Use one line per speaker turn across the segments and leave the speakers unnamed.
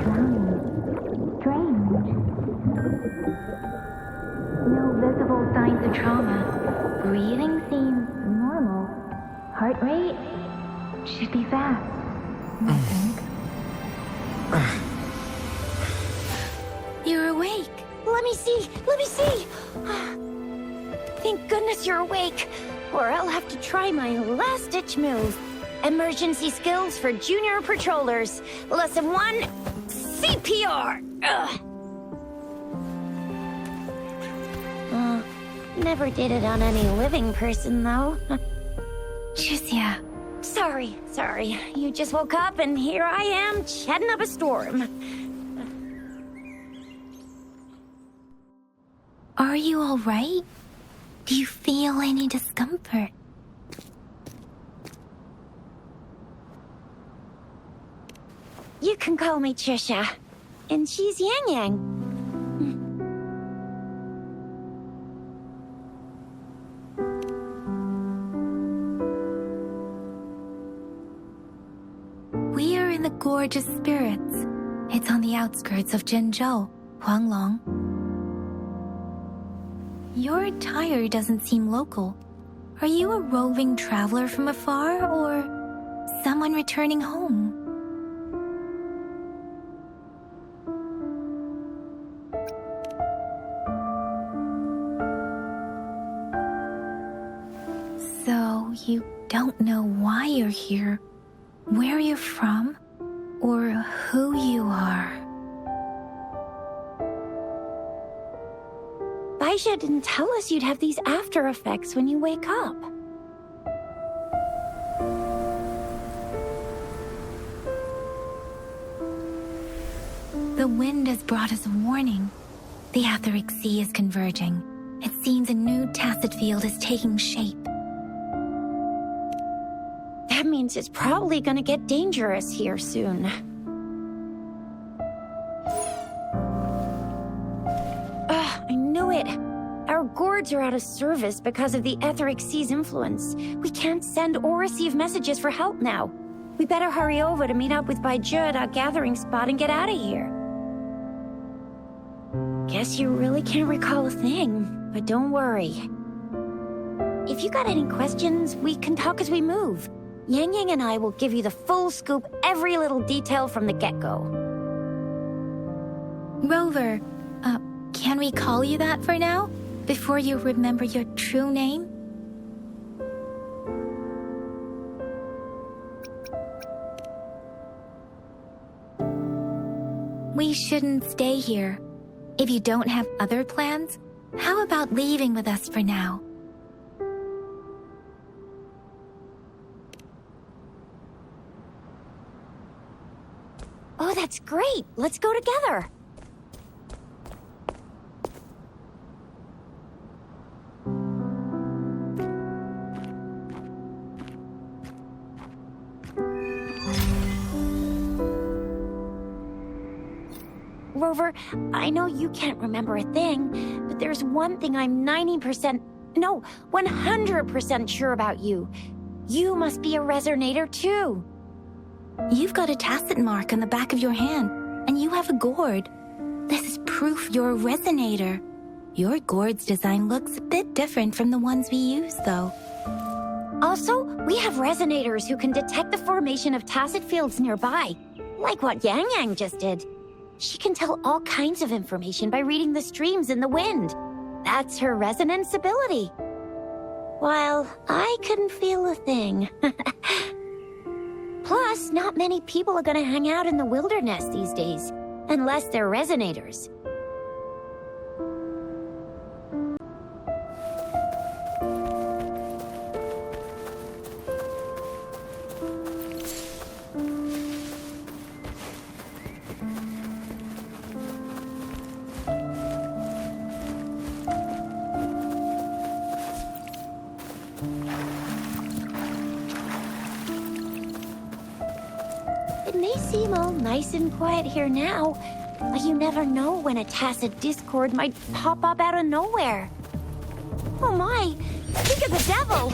drowning. Strange. No visible signs of trauma. Breathing seems normal. Heart rate should be fast, I think.
You're awake.
Let me see! Let me see! Thank goodness you're awake, or I'll have to try my last-ditch move. Emergency skills for junior patrollers. Lesson 1, CPR! Never did it on any living person, though.
Jusia.
Sorry. You just woke up, and here I am, chatting up a storm.
Are you all right? Do you feel any discomfort?
You can call me Trisha. And she's Yang Yang.
We are in the Gorge of Spirits. It's on the outskirts of Zhenzhou, Huanglong. Your attire doesn't seem local. Are you a roving traveler from afar, or someone returning home? So, you don't know why you're here, where you're from, or who you are.
Baisha didn't tell us you'd have these after effects when you wake up.
The wind has brought us a warning. The Etheric Sea is converging. It seems a new tacit field is taking shape.
That means it's probably gonna get dangerous here soon. I knew it. Our gourds are out of service because of the Etheric Sea's influence. We can't send or receive messages for help now. We better hurry over to meet up with Baiju at our gathering spot and get out of here. Guess you really can't recall a thing, but don't worry. If you got any questions, we can talk as we move. Yang Yang and I will give you the full scoop, every little detail from the get-go.
Rover, can we call you that for now? Before you remember your true name? We shouldn't stay here. If you don't have other plans, how about leaving with us for now?
Oh, that's great! Let's go together! Rover, I know you can't remember a thing, but there's one thing I'm 100% sure about you. You must be a resonator too.
You've got a tacit mark on the back of your hand, and you have a gourd. This is proof you're a resonator. Your gourd's design looks a bit different from the ones we use, though.
Also, we have resonators who can detect the formation of tacit fields nearby, like what Yang Yang just did. She can tell all kinds of information by reading the streams in the wind. That's her resonance ability. While I couldn't feel a thing. Plus, not many people are gonna hang out in the wilderness these days, unless they're resonators. It may seem all nice and quiet here now, but you never know when a tacit discord might pop up out of nowhere. Oh my! Think of the devil!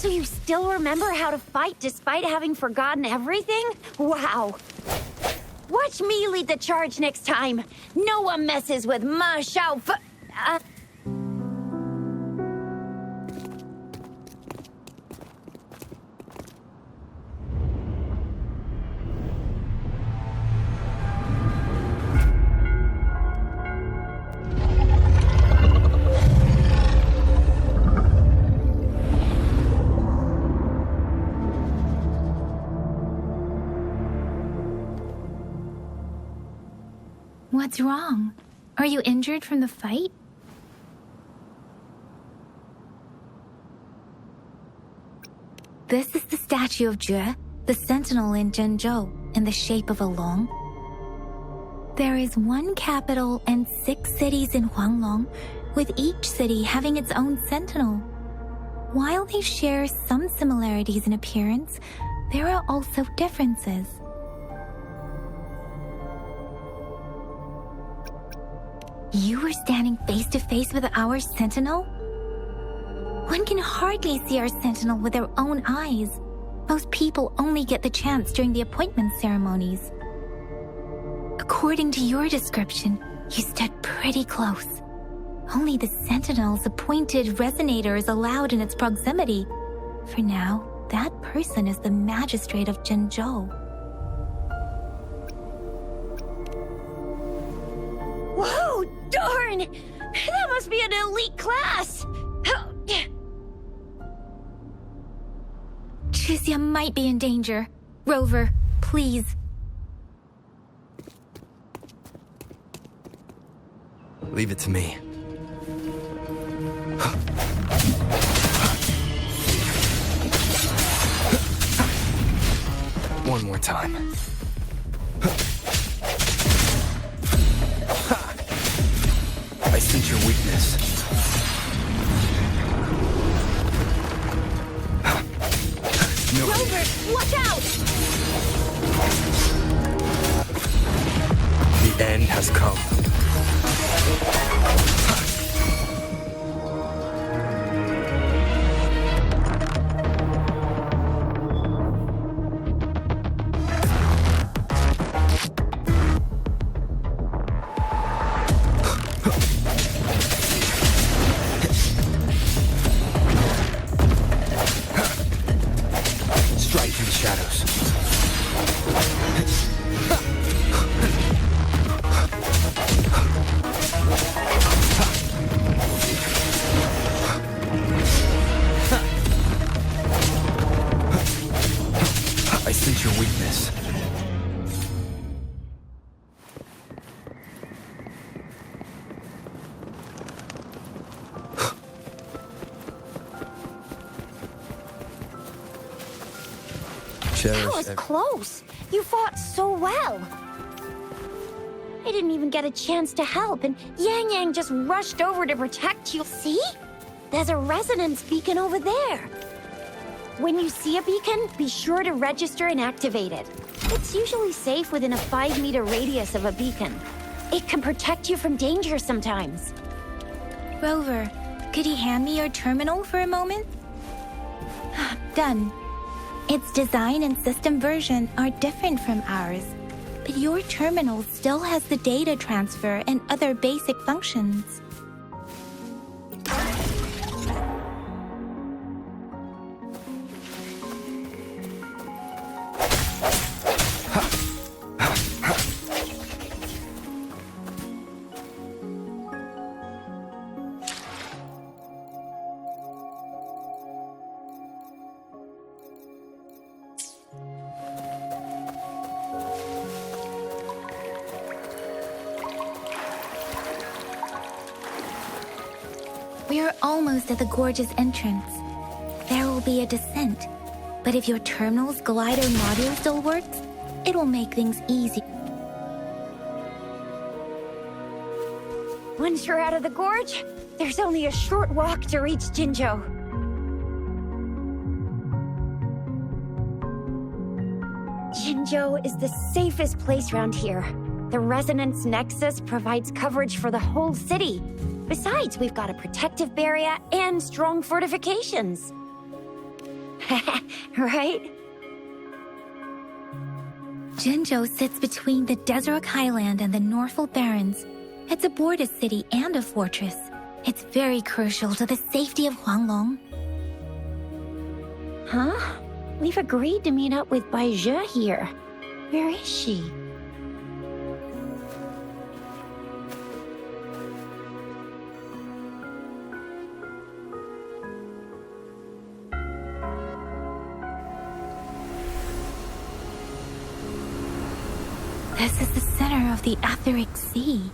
So you still remember how to fight despite having forgotten everything? Wow. Watch me lead the charge next time. No one messes with my Shao.
What's wrong? Are you injured from the fight? This is the statue of Jue, the sentinel in Zhenzhou, in the shape of a long. There is one capital and 6 cities in Huanglong, with each city having its own sentinel. While they share some similarities in appearance, there are also differences. You were standing face to face with our sentinel? One can hardly see our sentinel with their own eyes. Most people only get the chance during the appointment ceremonies. According to your description, you stood pretty close. Only the sentinel's appointed resonator is allowed in its proximity. For now, that person is the magistrate of Zhenzhou.
Whoa, darn! That must be an elite class!
Chixia might be in danger. Rover, please.
Leave it to me. One more time. I sense your weakness. No.
Rover, watch out!
The end has come. Strike through the shadows. I sense your weakness.
That was close. You fought so well. I didn't even get a chance to help, and Yang Yang just rushed over to protect you. See? There's a resonance beacon over there. When you see a beacon, be sure to register and activate it. It's usually safe within a 5-meter radius of a beacon. It can protect you from danger sometimes.
Rover, could you hand me your terminal for a moment? Done. Its design and system version are different from ours, but your terminal still has the data transfer and other basic functions. We're almost at the gorge's entrance. There will be a descent, but if your terminal's glider module still works, it will make things easy.
Once you're out of the gorge, there's only a short walk to reach Jinzhou. Jinzhou is the safest place around here. The Resonance Nexus provides coverage for the whole city. Besides, we've got a protective barrier and strong fortifications. Right?
Jinzhou sits between the Desert Highland and the Northful Barrens. It's a border city and a fortress. It's very crucial to the safety of Huanglong.
Huh? We've agreed to meet up with GACHA here. Where is she?
This is the center of the Etheric Sea.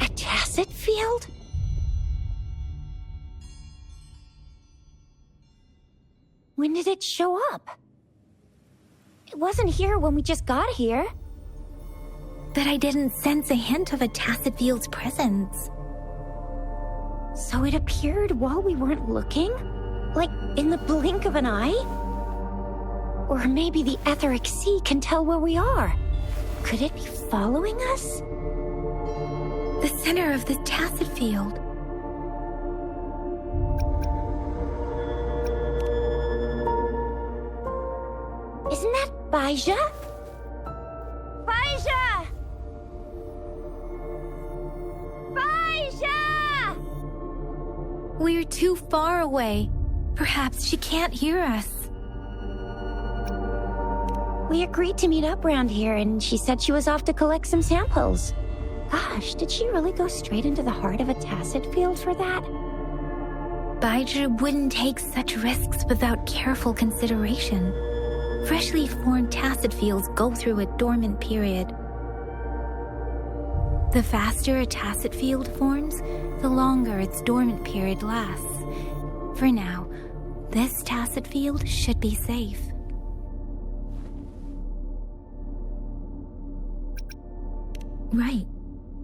A tacit field? When did it show up? It wasn't here when we just got here.
But I didn't sense a hint of a tacit field's presence.
So it appeared while we weren't looking? Like in the blink of an eye? Or maybe the Etheric Sea can tell where we are. Could it be following us?
The center of the tacit field.
Isn't that GACHA? GACHA! GACHA!
We're too far away. Perhaps she can't hear us.
We agreed to meet up around here, and she said she was off to collect some samples. Gosh, did she really go straight into the heart of a tacit field for that?
GACHA wouldn't take such risks without careful consideration. Freshly formed tacit fields go through a dormant period. The faster a tacit field forms, the longer its dormant period lasts. For now, this tacit field should be safe. Right.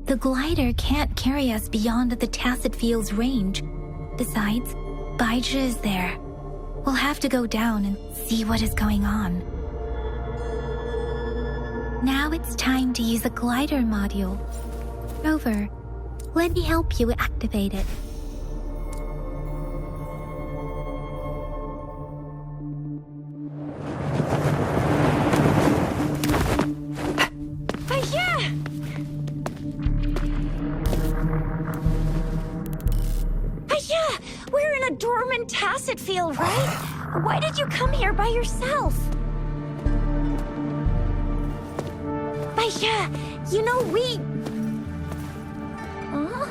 The glider can't carry us beyond the tacit field's range. Besides, GACHA is there. We'll have to go down and see what is going on. Now it's time to use a glider module. Rover, let me help you activate it.
We're in a dormant tacit field, right? Why did you come here by yourself? GACHA, you know we... Huh?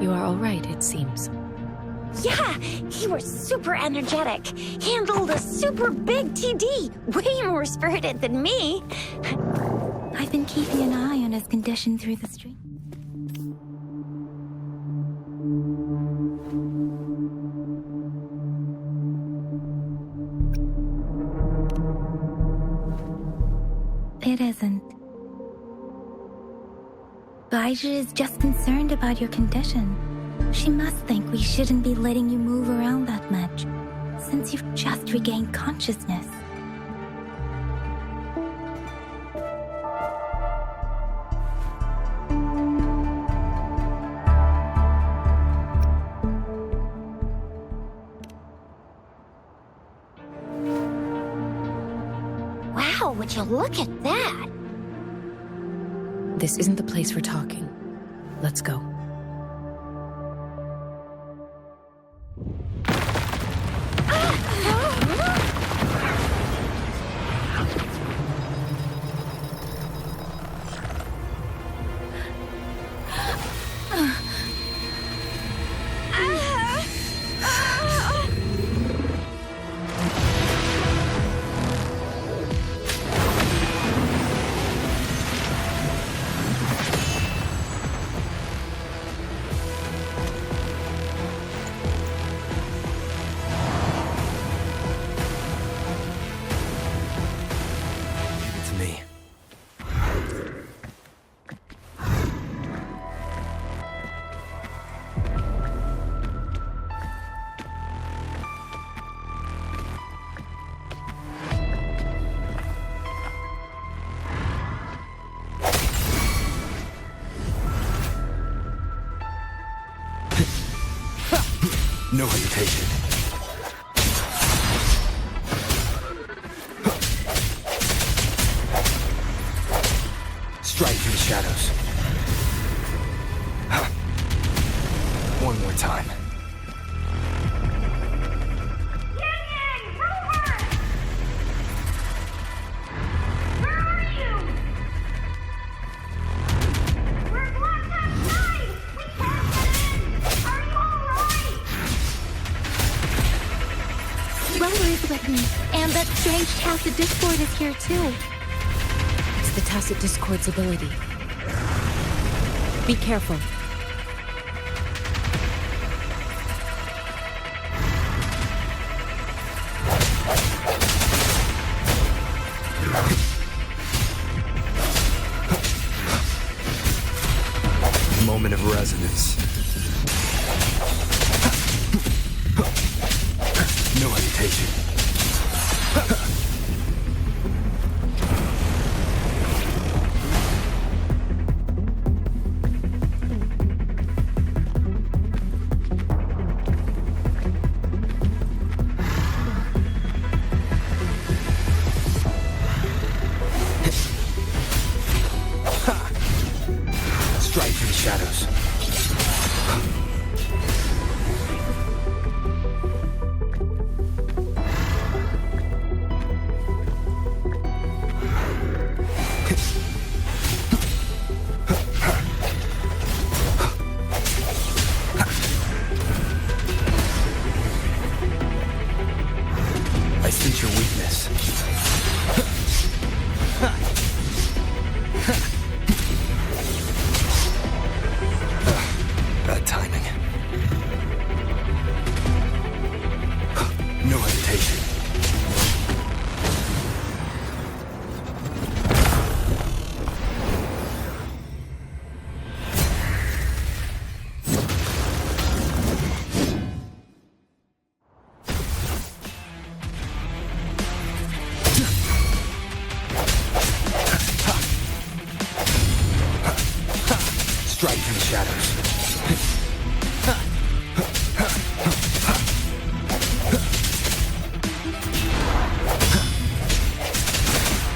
You are all right, it seems.
Yeah, he was super energetic. Handled a super big TD. Way more spirited than me.
I've been keeping an eye on his condition through the stream. It isn't. GACHA is just concerned about your condition. She must think we shouldn't be letting you move around that much, since you've just regained consciousness.
Wow, would you look at that?
This isn't the place for talking. Let's go.
No hesitation. Strike through the shadows. One more time.
Rover is with me, and that strange tacit discord is here too.
It's the tacit discord's ability. Be careful.
Moment of resonance. No hesitation. Strike through the shadows. I sense your weakness. Bad timing. No hesitation. Strike through the shadows.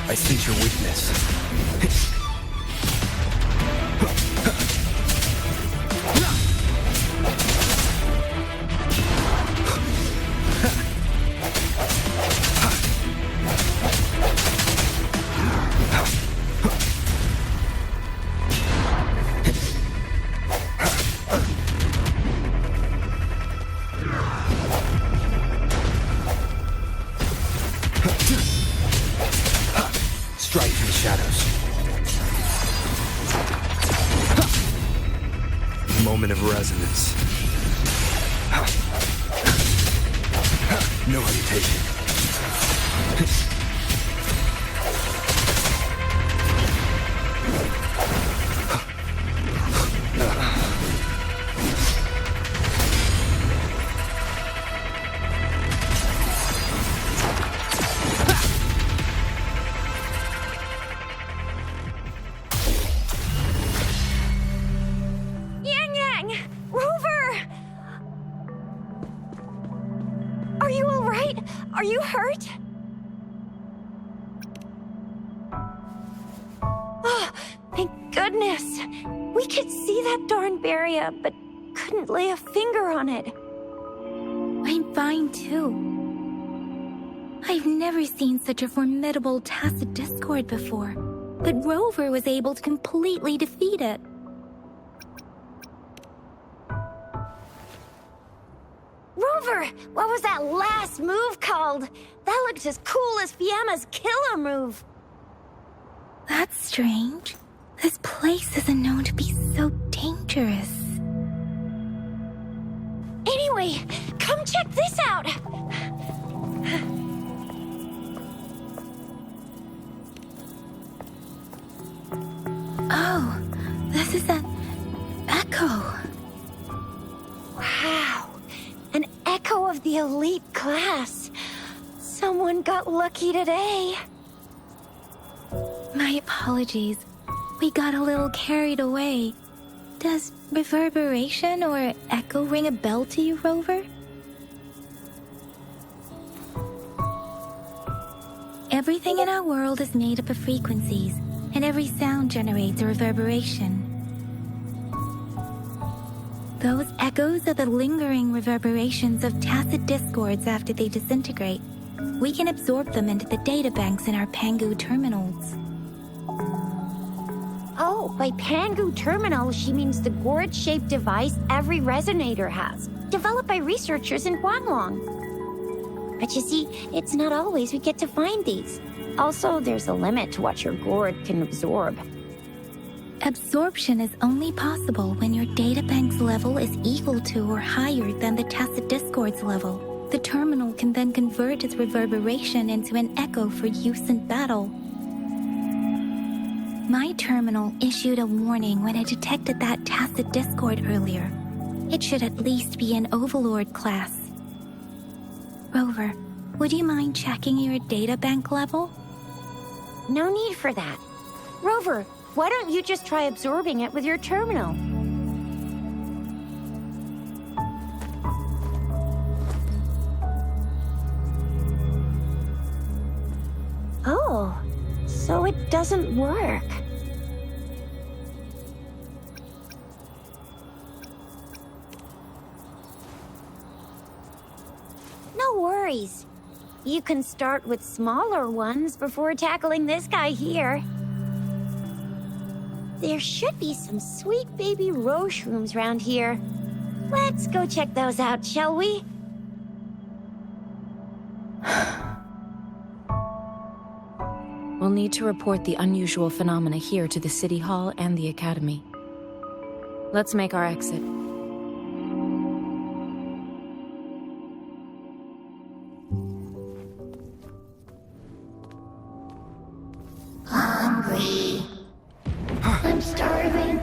I sense your weakness. Strike through the shadows. Moment of resonance. No hesitation.
Are you all right? Are you hurt? Oh, thank goodness. We could see that darn barrier, but couldn't lay a finger on it.
I'm fine too. I've never seen such a formidable tacit discord before, but Rover was able to completely defeat it.
Rover, what was that last move called? That looked as cool as Fiamma's killer move.
That's strange. This place isn't known to be so dangerous.
Anyway, come check this out.
Oh, this is an echo.
Wow, an echo of the elite class. Someone got lucky today.
My apologies. We got a little carried away. Does reverberation or echo ring a bell to you, Rover? Everything in our world is made up of frequencies, and every sound generates a reverberation. Those echoes are the lingering reverberations of tacit discords after they disintegrate. We can absorb them into the databanks in our Pangu terminals.
Oh, by Pangu terminal, she means the gourd-shaped device every resonator has, developed by researchers in Huanglong. But you see, it's not always we get to find these. Also, there's a limit to what your gourd can absorb.
Absorption is only possible when your databank's level is equal to or higher than the tacit discord's level. The terminal can then convert its reverberation into an echo for use in battle. My terminal issued a warning when it detected that tacit discord earlier. It should at least be an Overlord class. Rover, would you mind checking your databank level?
No need for that. Rover, why don't you just try absorbing it with your terminal? Oh, so it doesn't work. No worries. You can start with smaller ones before tackling this guy here. There should be some sweet baby rose shrooms around here. Let's go check those out, shall we?
We'll need to report the unusual phenomena here to the City Hall and the Academy. Let's make our exit.
Hungry. I'm starving.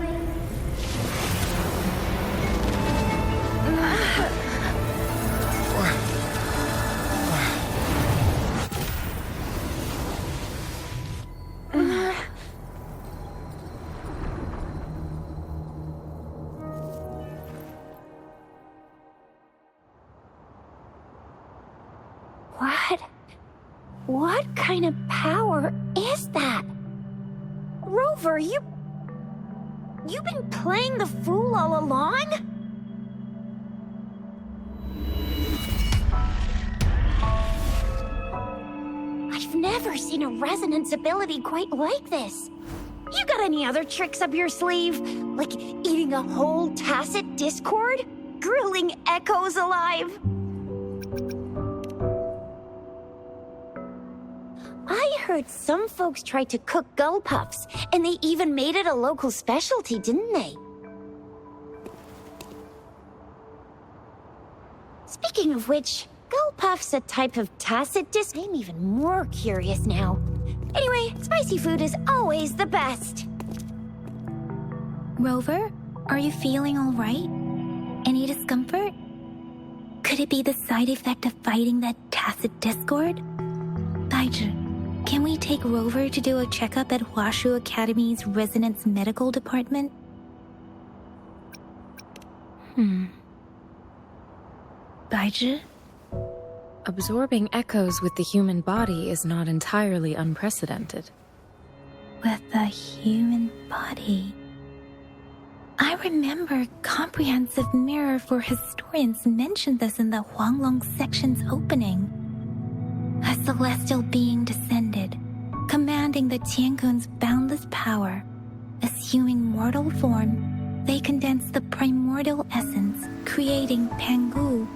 What kind of power is that? Rover, you've been playing the fool all along? I've never seen a resonance ability quite like this. You got any other tricks up your sleeve? Like eating a whole tacit discord? Grilling echoes alive? I heard some folks tried to cook gull puffs, and they even made it a local specialty, didn't they? Speaking of which, gull puff's a type of tacit disc. I'm even more curious now. Anyway, spicy food is always the best.
Rover, are you feeling all right? Any discomfort? Could it be the side effect of fighting that tacit discord? Baiju, can we take Rover to do a checkup at Hwashu Academy's Resonance Medical Department? Baiju?
Absorbing echoes with the human body is not entirely unprecedented.
With the human body. I remember Comprehensive Mirror for Historians mentioned this in the Huanglong section's opening. A celestial being descended, commanding the Tiankun's boundless power. Assuming mortal form, they condensed the primordial essence, creating Pangu.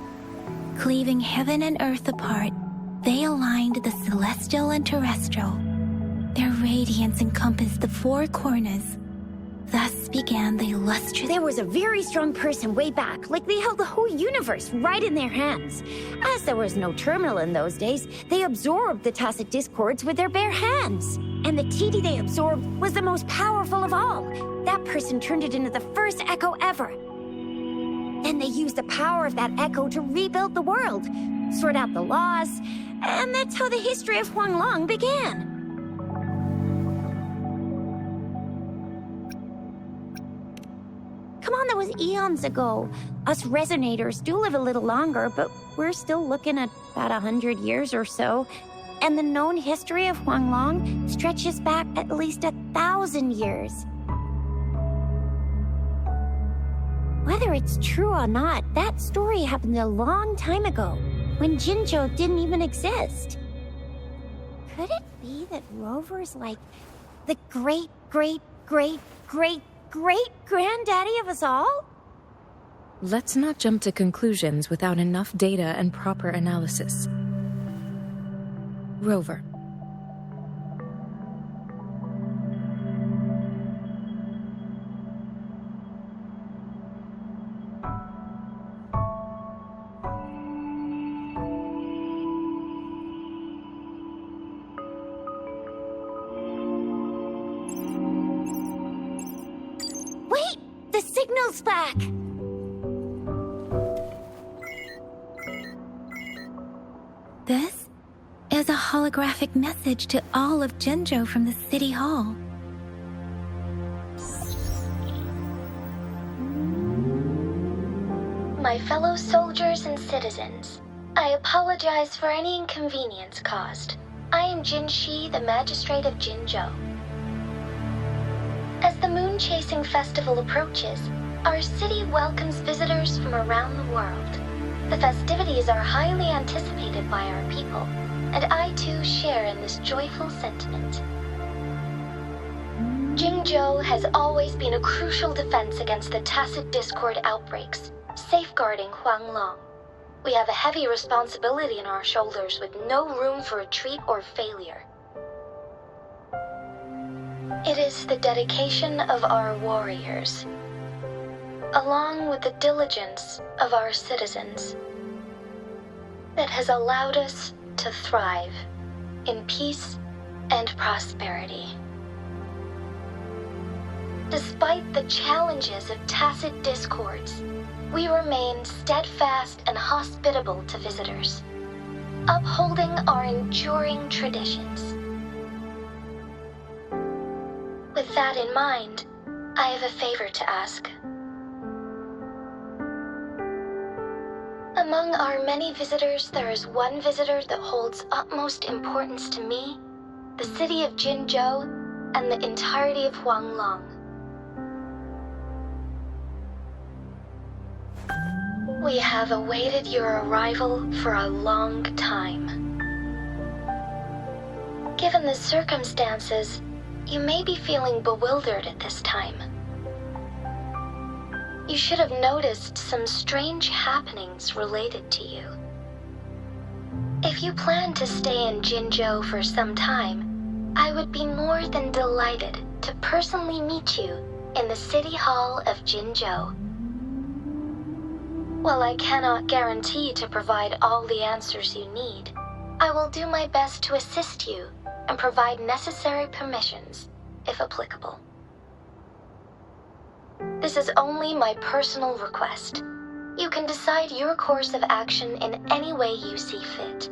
Cleaving heaven and earth apart, they aligned the celestial and terrestrial. Their radiance encompassed the four corners. Thus began the illustrious...
There was a very strong person way back, like they held the whole universe right in their hands. As there was no terminal in those days, they absorbed the tacit discords with their bare hands. And the TD they absorbed was the most powerful of all. That person turned it into the first echo ever. Then they used the power of that echo to rebuild the world, sort out the laws, and that's how the history of Huanglong began. Come on, that was eons ago. Us resonators do live a little longer, but we're still looking at about 100 years or so. And the known history of Huanglong stretches back at least 1,000 years. Whether it's true or not, that story happened a long time ago, when Jinzhou didn't even exist. Could it be that Rover's like the great-great-great-great-great-granddaddy of us all?
Let's not jump to conclusions without enough data and proper analysis. Rover.
Wait! The signal's back!
This is a holographic message to all of Jinzhou from the City Hall.
My fellow soldiers and citizens, I apologize for any inconvenience caused. I am Jin Shi, the Magistrate of Jinzhou. As the Moon Chasing Festival approaches, our city welcomes visitors from around the world. The festivities are highly anticipated by our people, and I too share in this joyful sentiment. Jinzhou has always been a crucial defense against the tacit discord outbreaks, safeguarding Huanglong. We have a heavy responsibility on our shoulders with no room for retreat or failure. It is the dedication of our warriors, along with the diligence of our citizens, that has allowed us to thrive in peace and prosperity. Despite the challenges of tacit discords, we remain steadfast and hospitable to visitors, upholding our enduring traditions. With that in mind, I have a favor to ask. Among our many visitors, there is one visitor that holds utmost importance to me, the city of Jinzhou, and the entirety of Huanglong. We have awaited your arrival for a long time. Given the circumstances, you may be feeling bewildered at this time. You should have noticed some strange happenings related to you. If you plan to stay in Jinzhou for some time, I would be more than delighted to personally meet you in the City Hall of Jinzhou. While I cannot guarantee to provide all the answers you need, I will do my best to assist you and provide necessary permissions, if applicable. This is only my personal request. You can decide your course of action in any way you see fit.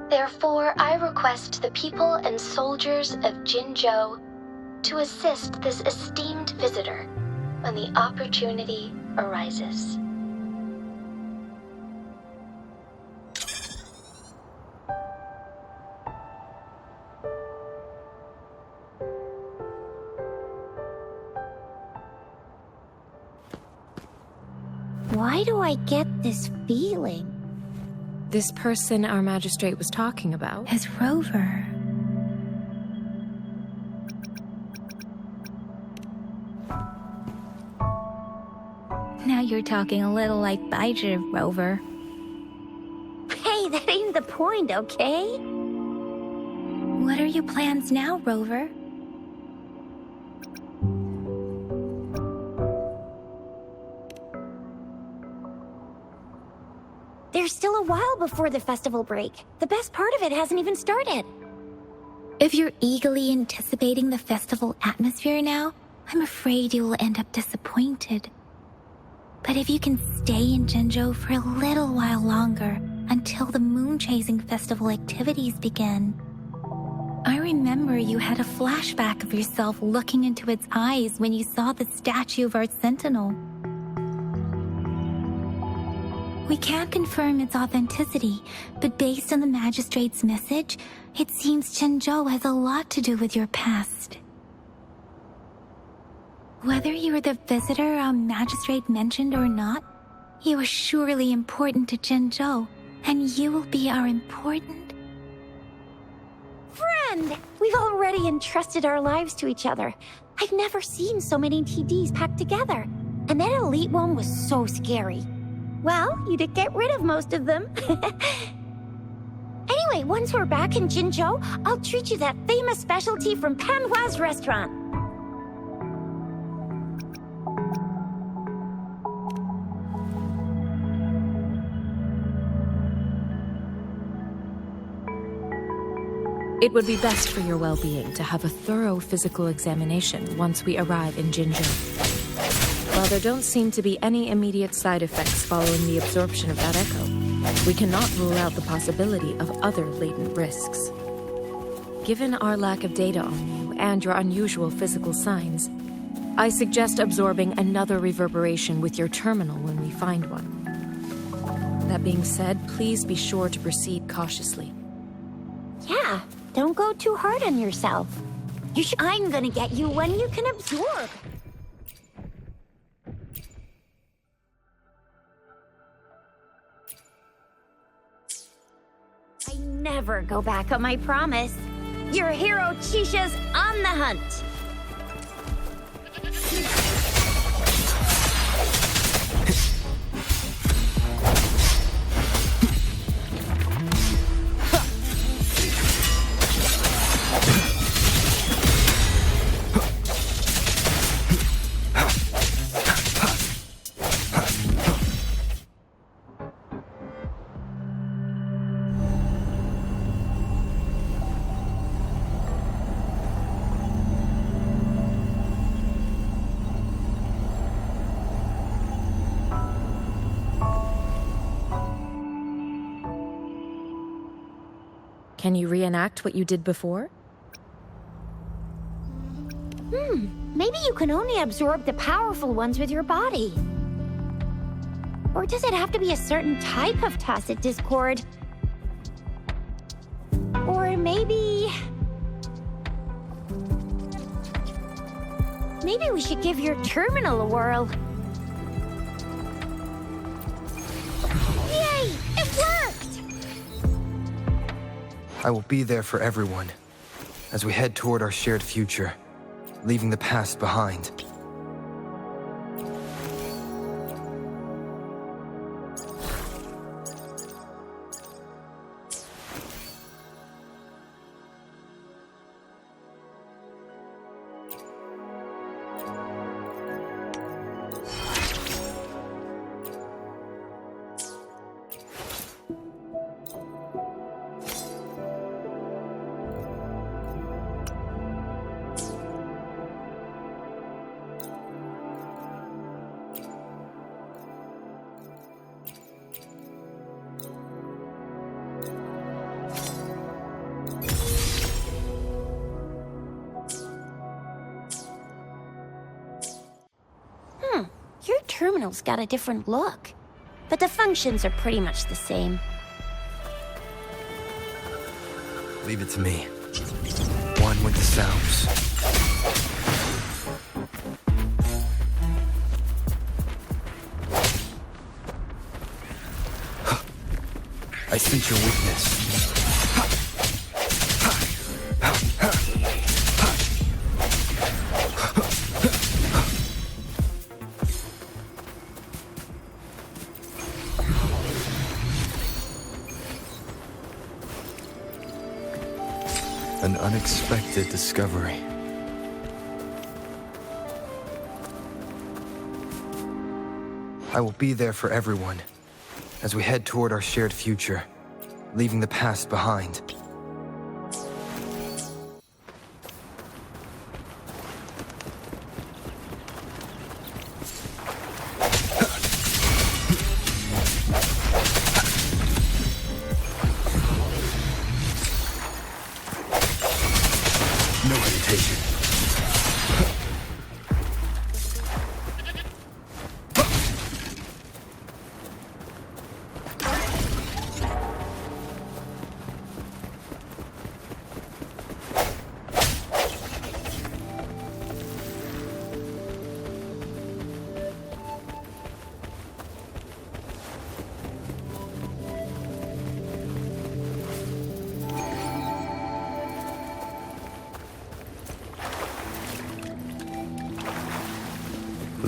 Therefore, I request the people and soldiers of Jinzhou to assist this esteemed visitor when the opportunity arises.
Why do I get this feeling?
This person our magistrate was talking about
Is Rover. Now you're talking a little like Baizhi, Rover.
Hey, that ain't the point, okay?
What are your plans now, Rover?
There's still a while before the festival break. The best part of it hasn't even started.
If you're eagerly anticipating the festival atmosphere now, I'm afraid you will end up disappointed. But if you can stay in Jinzhou for a little while longer until the Moon Chasing Festival activities begin. I remember you had a flashback of yourself looking into its eyes when you saw the statue of our sentinel. We can't confirm its authenticity, but based on the magistrate's message, it seems Zhenzhou has a lot to do with your past. Whether you were the visitor our magistrate mentioned or not, you are surely important to Zhenzhou, and you will be our important...
Friend! We've already entrusted our lives to each other. I've never seen so many TDs packed together. And that elite one was so scary. Well, you did get rid of most of them. Anyway, once we're back in Jinzhou, I'll treat you that famous specialty from Panhua's restaurant.
It would be best for your well-being to have a thorough physical examination once we arrive in Jinzhou. While there don't seem to be any immediate side effects following the absorption of that echo, we cannot rule out the possibility of other latent risks. Given our lack of data on you and your unusual physical signs, I suggest absorbing another reverberation with your terminal when we find one. That being said, please be sure to proceed cautiously.
Yeah, don't go too hard on yourself. I'm gonna get you when you can absorb. I never go back on my promise. Your hero Chisha's on the hunt.
Can you reenact what you did before?
Maybe you can only absorb the powerful ones with your body. Or does it have to be a certain type of tacit discord? Or maybe we should give your terminal a whirl. Yay! It worked!
I will be there for everyone as we head toward our shared future, leaving the past behind.
Your terminal's got a different look, but the functions are pretty much the same.
Leave it to me. One with the sounds. I sense your weakness. An unexpected discovery. I will be there for everyone as we head toward our shared future, leaving the past behind. No hesitation.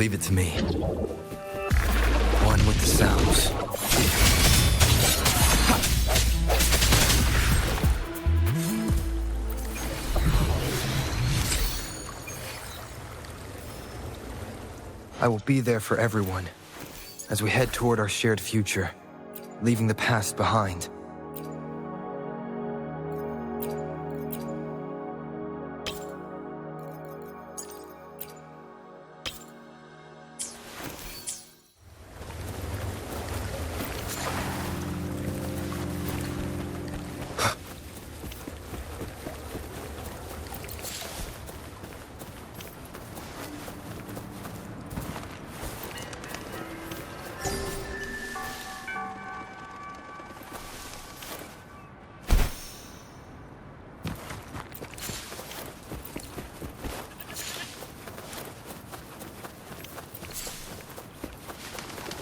Leave it to me. One with the sounds. I will be there for everyone as we head toward our shared future, leaving the past behind.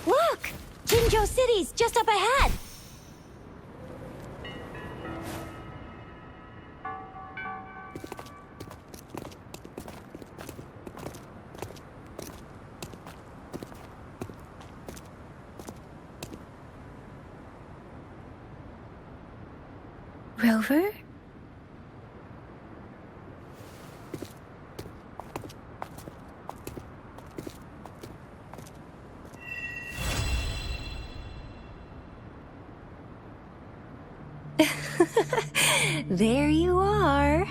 Look! Jinzhou City's just up ahead!
Rover? There you are.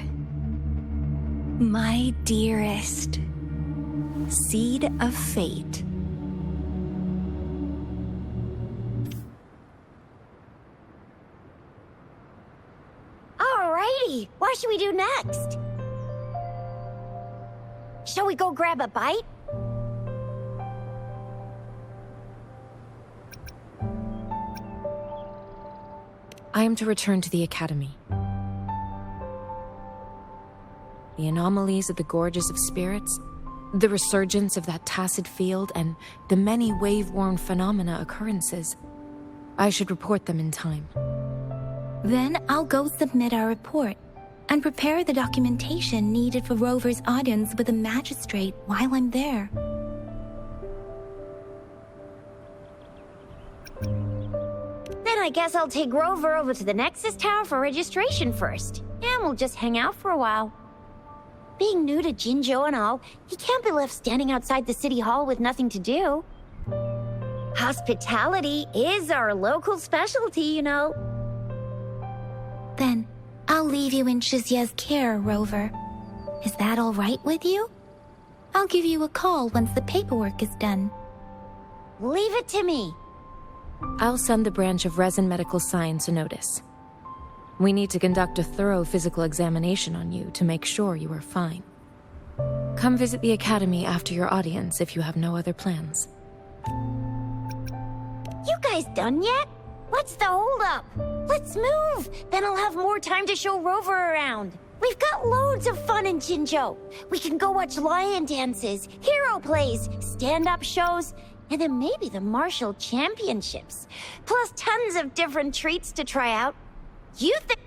My dearest. Seed of fate.
Alrighty, what should we do next? Shall we go grab a bite?
I am to return to the Academy. The anomalies of the Gorges of Spirits, the resurgence of that tacit field, and the many wave-worn phenomena occurrences. I should report them in time.
Then I'll go submit our report and prepare the documentation needed for Rover's audience with the magistrate while I'm there.
Then I guess I'll take Rover over to the Nexus Tower for registration first, and we'll just hang out for a while. Being new to Jinzhou and all, he can't be left standing outside the city hall with nothing to do. Hospitality is our local specialty, you know.
Then I'll leave you in Shizye's care, Rover. Is that all right with you? I'll give you a call once the paperwork is done.
Leave it to me.
I'll send the branch of Resin Medical Science a notice. We need to conduct a thorough physical examination on you to make sure you are fine. Come visit the Academy after your audience if you have no other plans.
You guys done yet? What's the holdup? Let's move! Then I'll have more time to show Rover around. We've got loads of fun in Jinzhou. We can go watch lion dances, hero plays, stand-up shows, and then maybe the martial championships. Plus tons of different treats to try out. You think...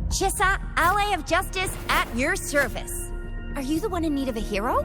Chisa, ally of justice, at your service. Are you the one in need of a hero?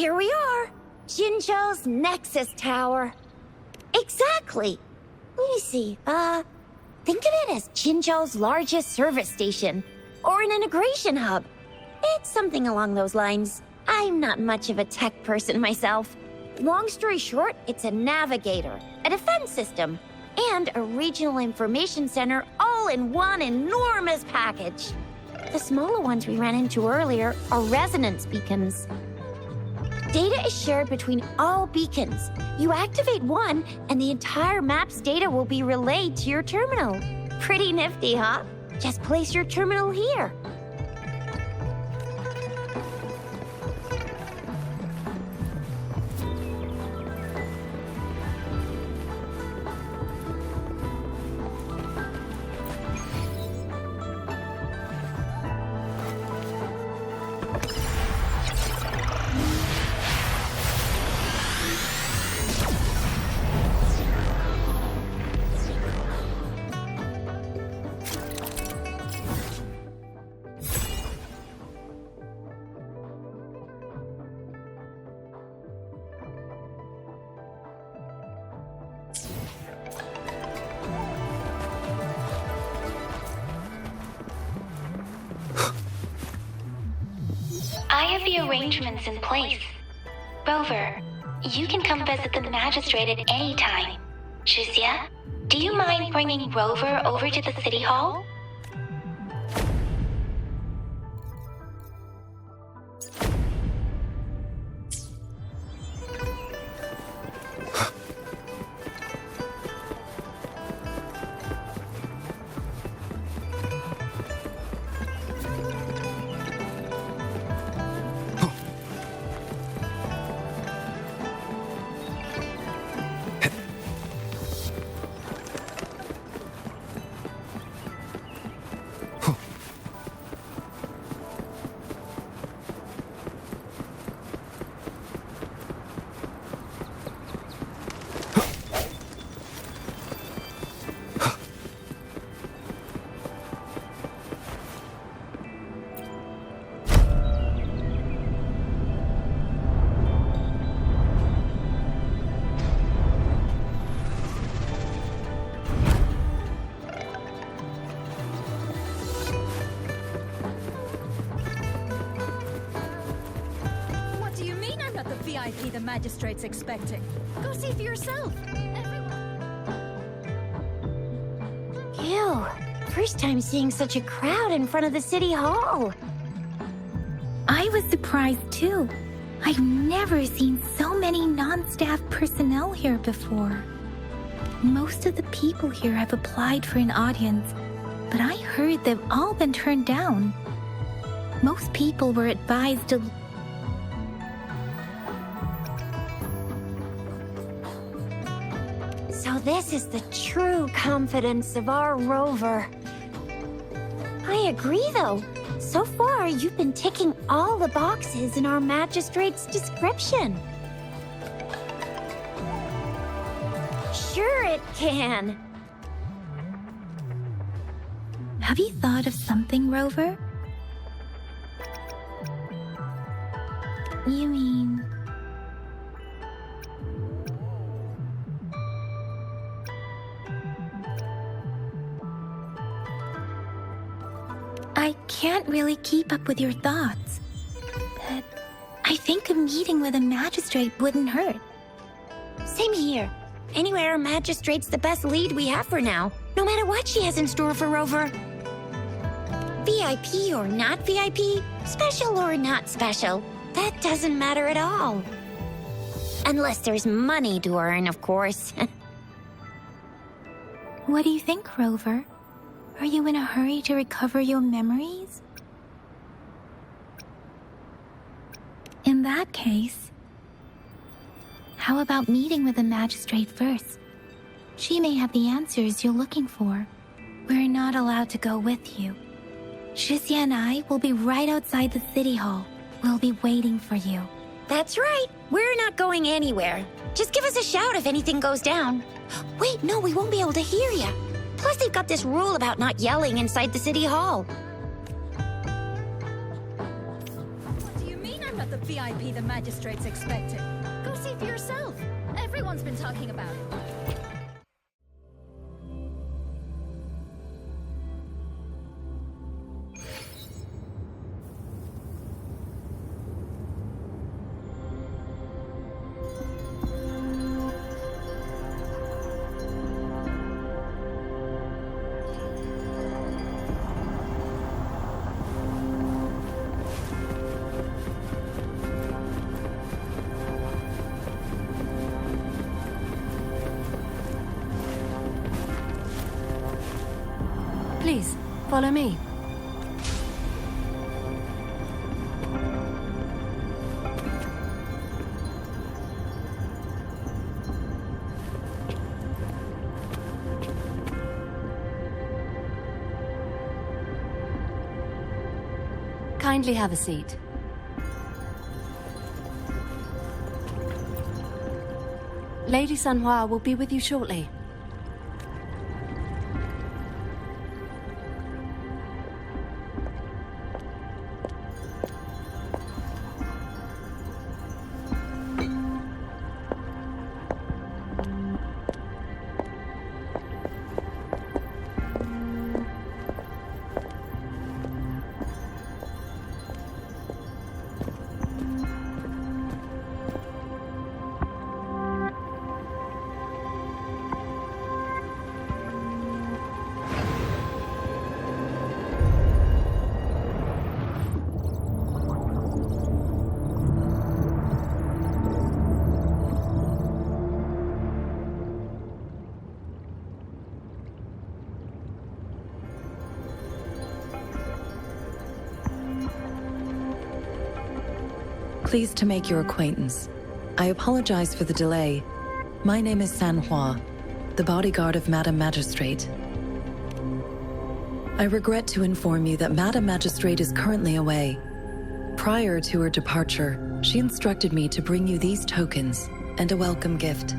Here we are. Jinzhou's Nexus Tower. Exactly. Let me see. Think of it as Jinzhou's largest service station. Or an integration hub. It's something along those lines. I'm not much of a tech person myself. Long story short, it's a navigator, a defense system, and a regional information center all in one enormous package. The smaller ones we ran into earlier are resonance beacons. Data is shared between all beacons. You activate one, and the entire map's data will be relayed to your terminal. Pretty nifty, huh? Just place your terminal here.
I have the arrangements in place. Rover, you can come visit the magistrate at any time. Shizia, do you mind bringing Rover over to the city hall?
VIP the magistrate's expecting. Go see for yourself.
Ew. First time seeing such a crowd in front of the city hall.
I was surprised too. I've never seen so many non-staff personnel here before. Most of the people here have applied for an audience, but I heard they've all been turned down. Most people were advised to...
So this is the true confidence of our rover. I agree, though. So far, you've been ticking all the boxes in our magistrate's description. Sure it can.
Have you thought of something, Rover? You mean... I can't really keep up with your thoughts, but I think a meeting with a magistrate wouldn't hurt.
Same here. Anyway, our magistrate's the best lead we have for now, no matter what she has in store for Rover. VIP or not VIP, special or not special, that doesn't matter at all. Unless there's money to earn, of course.
What do you think, Rover? Are you in a hurry to recover your memories? In that case, how about meeting with the magistrate first? She may have the answers you're looking for. We're not allowed to go with you. Shizia and I will be right outside the city hall. We'll be waiting for you.
That's right. We're not going anywhere. Just give us a shout if anything goes down. Wait, no, we won't be able to hear you. Plus, they've got this rule about not yelling inside the city hall.
What do you mean I'm not not the VIP the magistrate's expecting. Go see for yourself. Everyone's been talking about it.
Please, follow me. Kindly have a seat. Lady Sanhua will be with you shortly.
Pleased to make your acquaintance. I apologize for the delay. My name is Sanhua, the bodyguard of Madam Magistrate. I regret to inform you that Madam Magistrate is currently away. Prior to her departure, she instructed me to bring you these tokens and a welcome gift.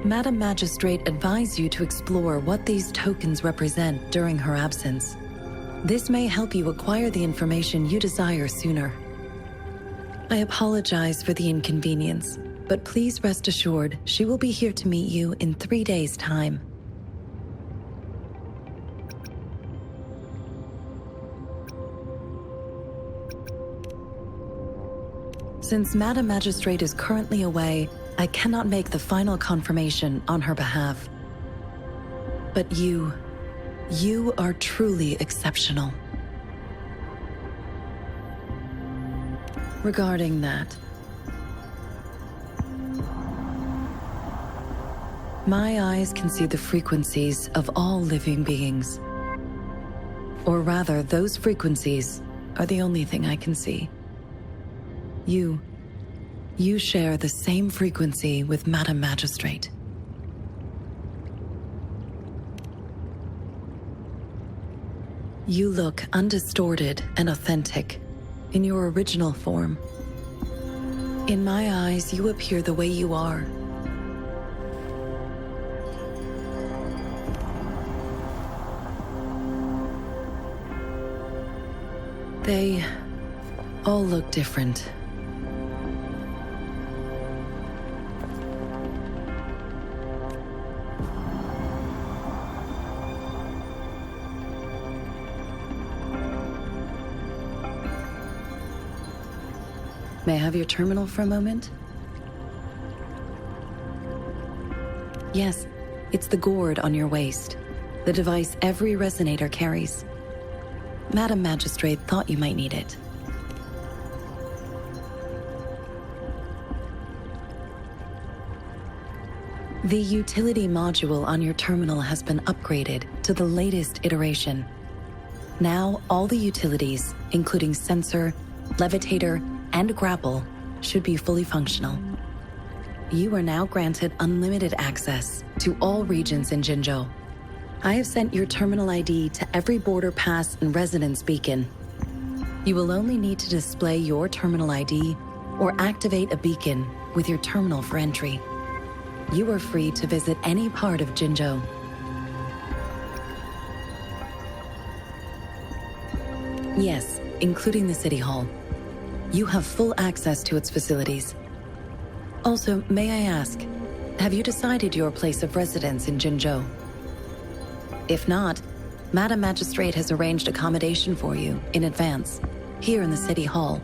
Madam Magistrate advised you to explore what these tokens represent during her absence. This may help you acquire the information you desire sooner. I apologize for the inconvenience, but please rest assured she will be here to meet you in 3 days' time. Since Madam Magistrate is currently away, I cannot make the final confirmation on her behalf. But you are truly exceptional. Regarding that, my eyes can see the frequencies of all living beings. Or rather, those frequencies are the only thing I can see. You share the same frequency with Madam Magistrate. You look undistorted and authentic in your original form. In my eyes, you appear the way you are. They all look different. May I have your terminal for a moment? Yes, it's the gourd on your waist, the device every resonator carries. Madam Magistrate thought you might need it. The utility module on your terminal has been upgraded to the latest iteration. Now, all the utilities, including sensor, levitator, and grapple, should be fully functional. You are now granted unlimited access to all regions in Jinzhou. I have sent your terminal ID to every border pass and residence beacon. You will only need to display your terminal ID or activate a beacon with your terminal for entry. You are free to visit any part of Jinzhou. Yes, including the City Hall. You have full access to its facilities. Also, may I ask, have you decided your place of residence in Jinzhou? If not, Madam Magistrate has arranged accommodation for you in advance, here in the City Hall.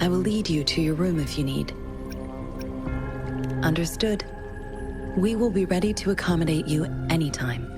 I will lead you to your room if you need. Understood. We will be ready to accommodate you anytime.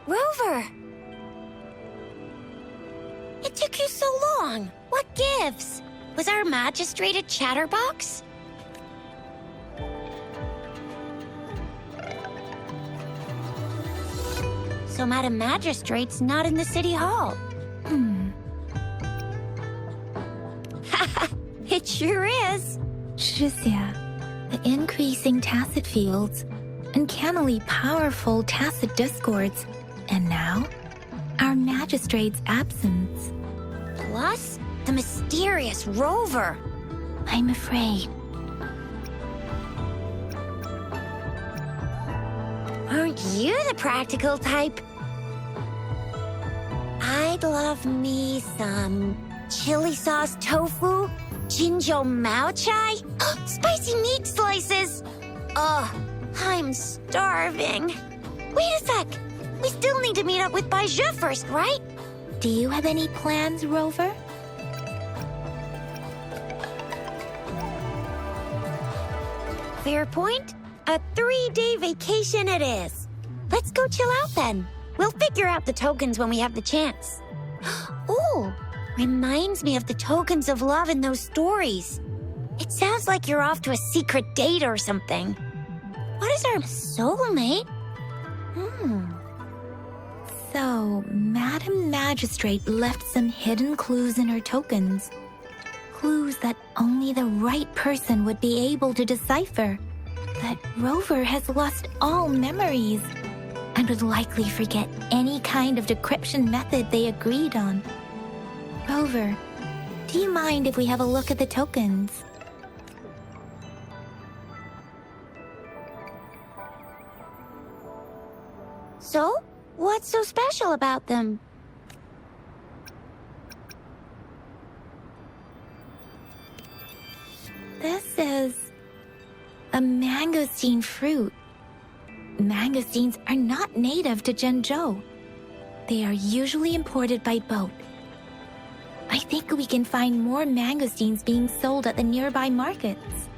Rover! It took you so long. What gives? Was our magistrate a chatterbox? So Madam Magistrate's not in the City Hall. It sure is.
Shizia, the increasing tacit fields, uncannily powerful tacit discords, and now, our magistrate's absence.
Plus, the mysterious Rover.
I'm afraid.
Aren't you the practical type? I'd love me some chili sauce tofu, Jinzhou Mao Chai, spicy meat slices. Ugh, I'm starving. Wait a sec. We still need to meet up with Baizhi first, right?
Do you have any plans, Rover?
Fair point. A 3-day vacation it is. Let's go chill out then. We'll figure out the tokens when we have the chance. Ooh, reminds me of the tokens of love in those stories. It sounds like you're off to a secret date or something. What is our soulmate?
So, Madam Magistrate left some hidden clues in her tokens. Clues that only the right person would be able to decipher. But Rover has lost all memories and would likely forget any kind of decryption method they agreed on. Rover, do you mind if we have a look at the tokens?
So, what's so special about them?
This is a mangosteen fruit. Mangosteens are not native to Jinzhou. They are usually imported by boat. I think we can find more mangosteens being sold at the nearby markets.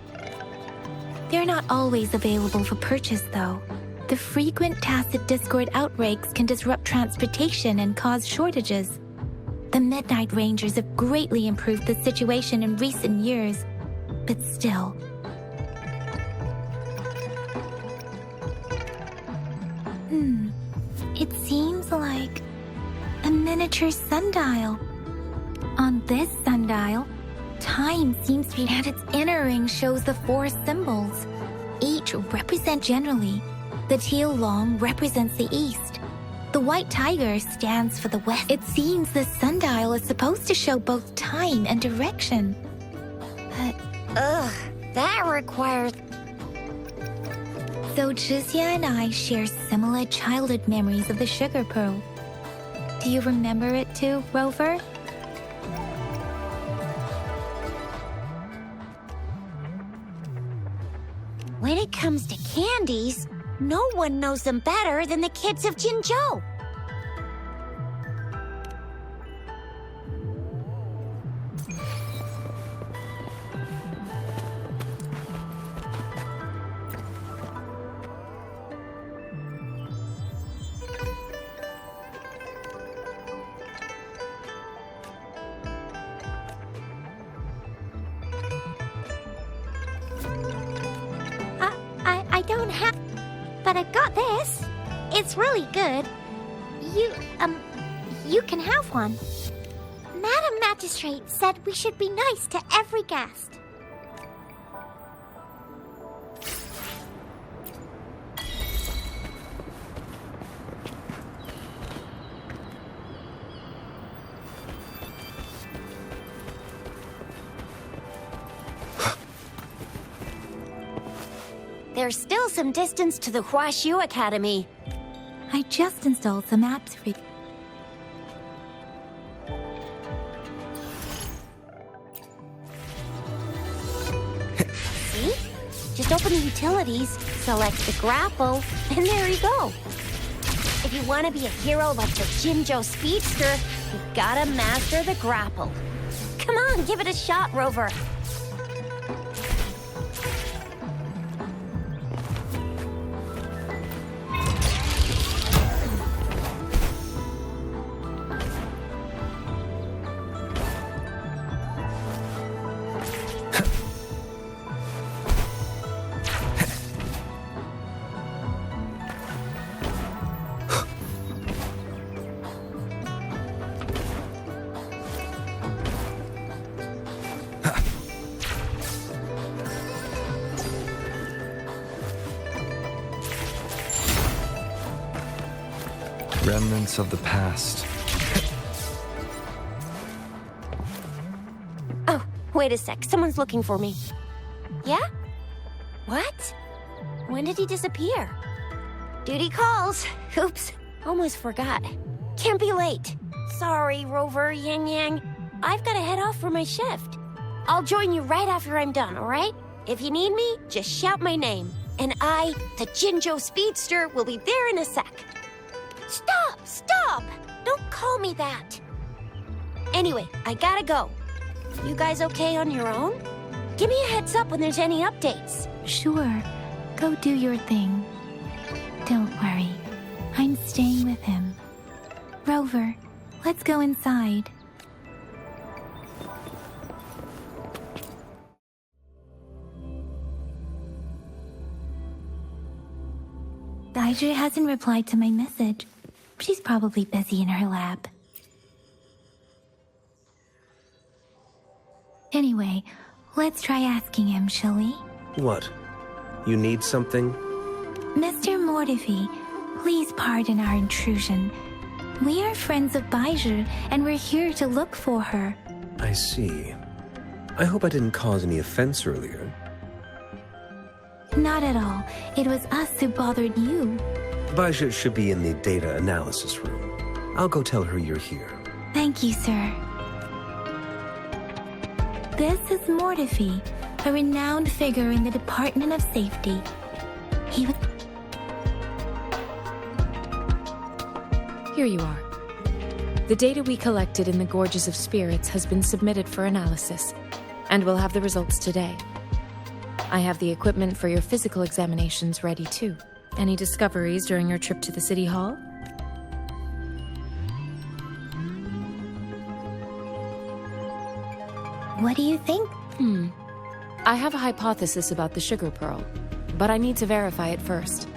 They're not always available for purchase, though. The frequent tacit discord outbreaks can disrupt transportation and cause shortages. The Midnight Rangers have greatly improved the situation in recent years, but still. It seems like a miniature sundial. On this sundial, time seems to be, and its inner ring shows the 4 symbols. Each represent generally. The teal long represents the east. The white tiger stands for the west. It seems the sundial is supposed to show both time and direction. But
Ugh, that requires...
so Jizia and I share similar childhood memories of the sugar pearl. Do you remember it too, Rover?
When it comes to candies, no one knows them better than the kids of Jinzhou.
but I've got this. It's really good. You can have one. Madam Magistrate said we should be nice to every guest.
There's still some distance to the Huashu Academy.
I just installed some apps for you.
See? Just open the utilities, select the grapple, and there you go. If you want to be a hero like the Jinjo Speedster, you've gotta master the grapple. Come on, give it a shot, Rover.
Remnants of the past.
Oh, wait a sec. Someone's looking for me. Yeah? What? When did he disappear? Duty calls. Oops. Almost forgot. Can't be late. Sorry, Rover, Yang Yang. I've got to head off for my shift. I'll join you right after I'm done, all right? If you need me, just shout my name. And I, the Jinjo Speedster, will be there in a sec. Stop! Stop! Don't call me that. Anyway, I gotta go. You guys okay on your own? Give me a heads up when there's any updates.
Sure. Go do your thing. Don't worry. I'm staying with him. Rover, let's go inside. GACHA hasn't replied to my message. She's probably busy in her lab. Anyway, let's try asking him, shall we?
What? You need something?
Mr. Mortifi, please pardon our intrusion. We are friends of GACHA, and we're here to look for her.
I see. I hope I didn't cause any offense earlier.
Not at all. It was us who bothered you.
GACHA should be in the data analysis room. I'll go tell her you're here.
Thank you, sir. This is Mortifi, a renowned figure in the Department of Safety. He was...
Here you are. The data we collected in the Gorges of Spirits has been submitted for analysis, and we'll have the results today. I have the equipment for your physical examinations ready too. Any discoveries during your trip to the City Hall?
What do you think?
I have a hypothesis about the sugar pearl, but I need to verify it first.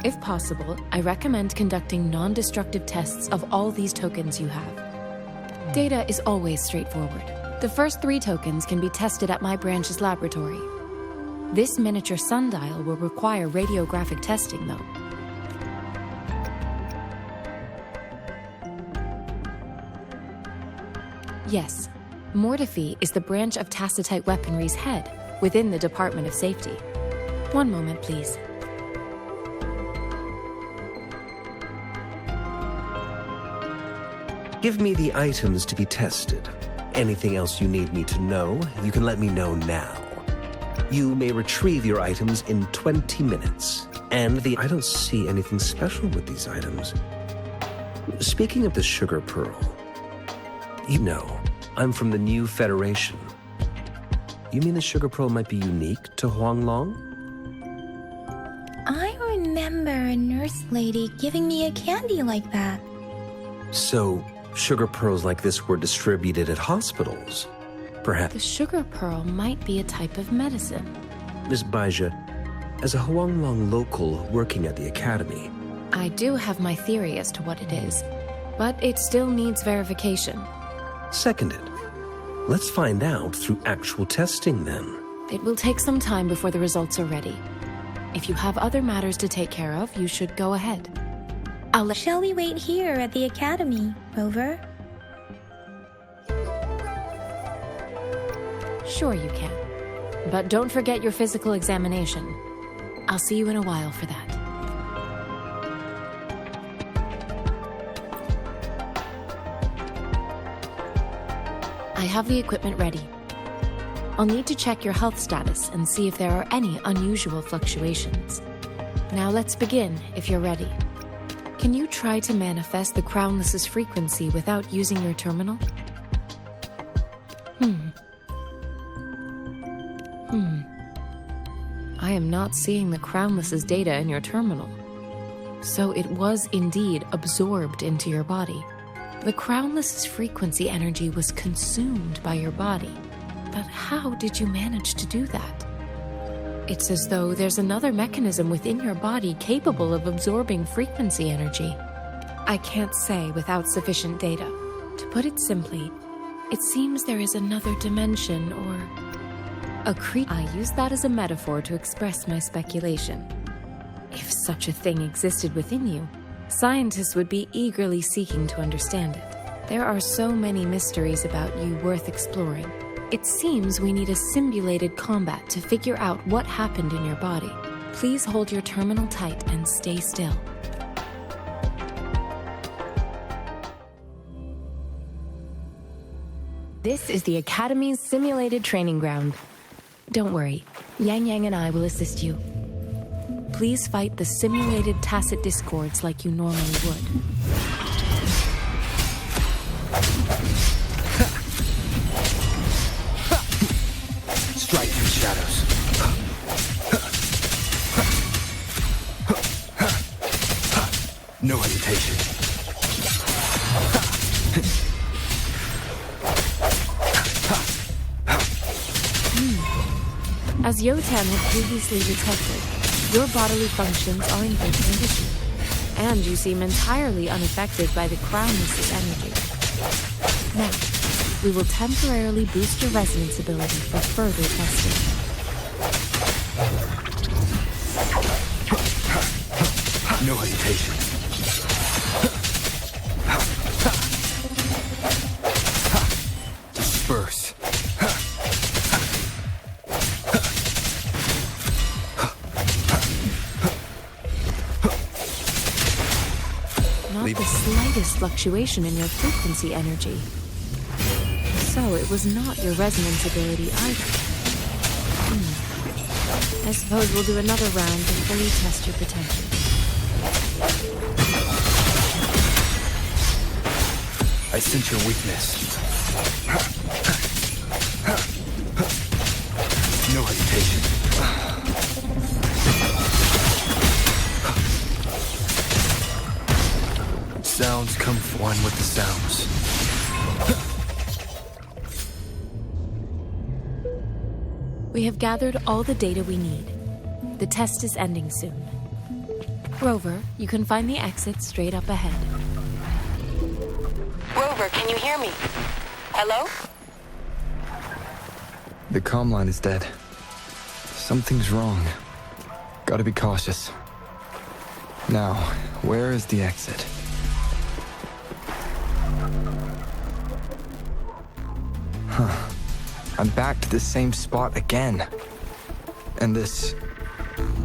If possible, I recommend conducting non-destructive tests of all these tokens you have. Data is always straightforward. The first 3 tokens can be tested at my branch's laboratory. This miniature sundial will require radiographic testing, though. Yes, Mortifi is the branch of Tacitite Weaponry's head within the Department of Safety. One moment, please.
Give me the items to be tested. Anything else you need me to know, you can let me know now. You may retrieve your items in 20 minutes. And I don't see anything special with these items. Speaking of the sugar pearl, you know, I'm from the New Federation. You mean the sugar pearl might be unique to Huanglong?
I remember a nurse lady giving me a candy like that.
So, sugar pearls like this were distributed at hospitals? Perhaps.
The sugar pearl might be a type of medicine.
Miss Baija, As a Huanglong local working at the academy,
I do have my theory as to what it is, but it still needs verification.
seconded. Let's find out through actual testing then.
It will take some time before the results are ready. If you have other matters to take care of, you should go ahead.
Shall we wait here at the academy, Rover?
Sure you can. But don't forget your physical examination. I'll see you in a while for that. I have the equipment ready. I'll need to check your health status and see if there are any unusual fluctuations. Now let's begin, if you're ready. Can you try to manifest the Crownless's frequency without using your terminal? I am not seeing the Crownless's data in your terminal. So it was indeed absorbed into your body. The Crownless's frequency energy was consumed by your body. But how did you manage to do that? It's as though there's another mechanism within your body capable of absorbing frequency energy. I can't say without sufficient data. To put it simply, it seems there is another dimension or a creature. I use that as a metaphor to express my speculation. If such a thing existed within you, scientists would be eagerly seeking to understand it. There are so many mysteries about you worth exploring. It seems we need a simulated combat to figure out what happened in your body. Please hold your terminal tight and stay still. This is the Academy's simulated training ground. Don't worry, Yang Yang and I will assist you. Please fight the simulated tacit discords like you normally would.
Strike through shadows. No hesitation.
As Yotan had previously detected, your bodily functions are in good condition, and you seem entirely unaffected by the Crownless's energy. Now, we will temporarily boost your resonance ability for further testing.
No hesitation. Disperse.
Not the slightest fluctuation in your frequency energy. So it was not your resonance ability either. I suppose we'll do another round to fully test your potential.
I sense your weakness. No hesitation. Sounds come one with the sounds.
We have gathered all the data we need. The test is ending soon. Rover, you can find the exit straight up ahead.
Rover, can you hear me? Hello?
The comm line is dead. Something's wrong. Gotta be cautious. Now, where is the exit? Huh. I'm back to the same spot again. And this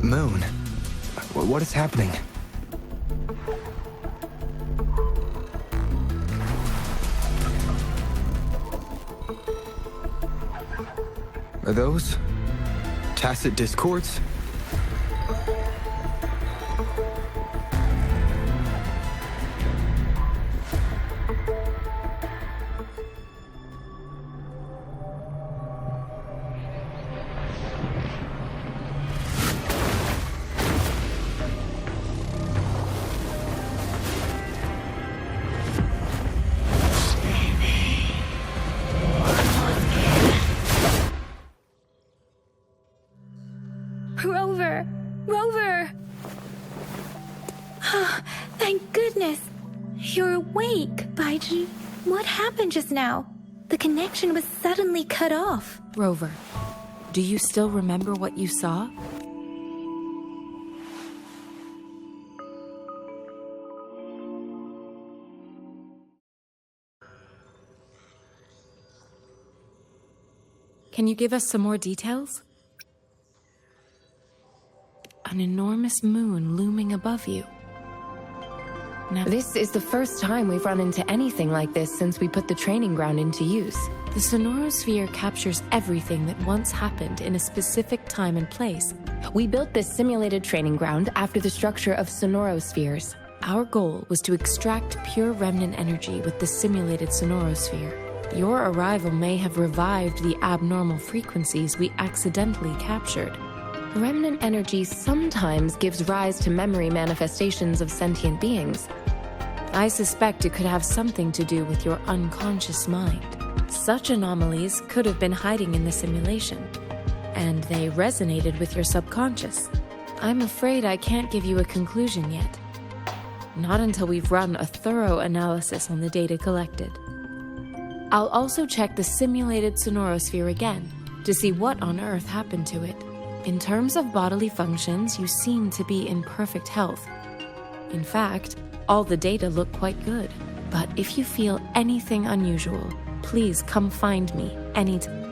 moon. What is happening? Are those tacit discords?
You're awake, Baiji. What happened just now? The connection was suddenly cut off.
Rover, do you still remember what you saw? Can you give us some more details? An enormous moon looming above you. Now,
this is the first time we've run into anything like this since we put the training ground into use.
The sonorosphere captures everything that once happened in a specific time and place.
We built this simulated training ground after the structure of sonorospheres.
Our goal was to extract pure remnant energy with the simulated sonorosphere. Your arrival may have revived the abnormal frequencies we accidentally captured.
Remnant energy sometimes gives rise to memory manifestations of sentient beings.
I suspect it could have something to do with your unconscious mind. Such anomalies could have been hiding in the simulation, and they resonated with your subconscious. I'm afraid I can't give you a conclusion yet. Not until we've run a thorough analysis on the data collected. I'll also check the simulated sonorosphere again to see what on earth happened to it. In terms of bodily functions, you seem to be in perfect health. In fact, all the data look quite good. But if you feel anything unusual, please come find me anytime.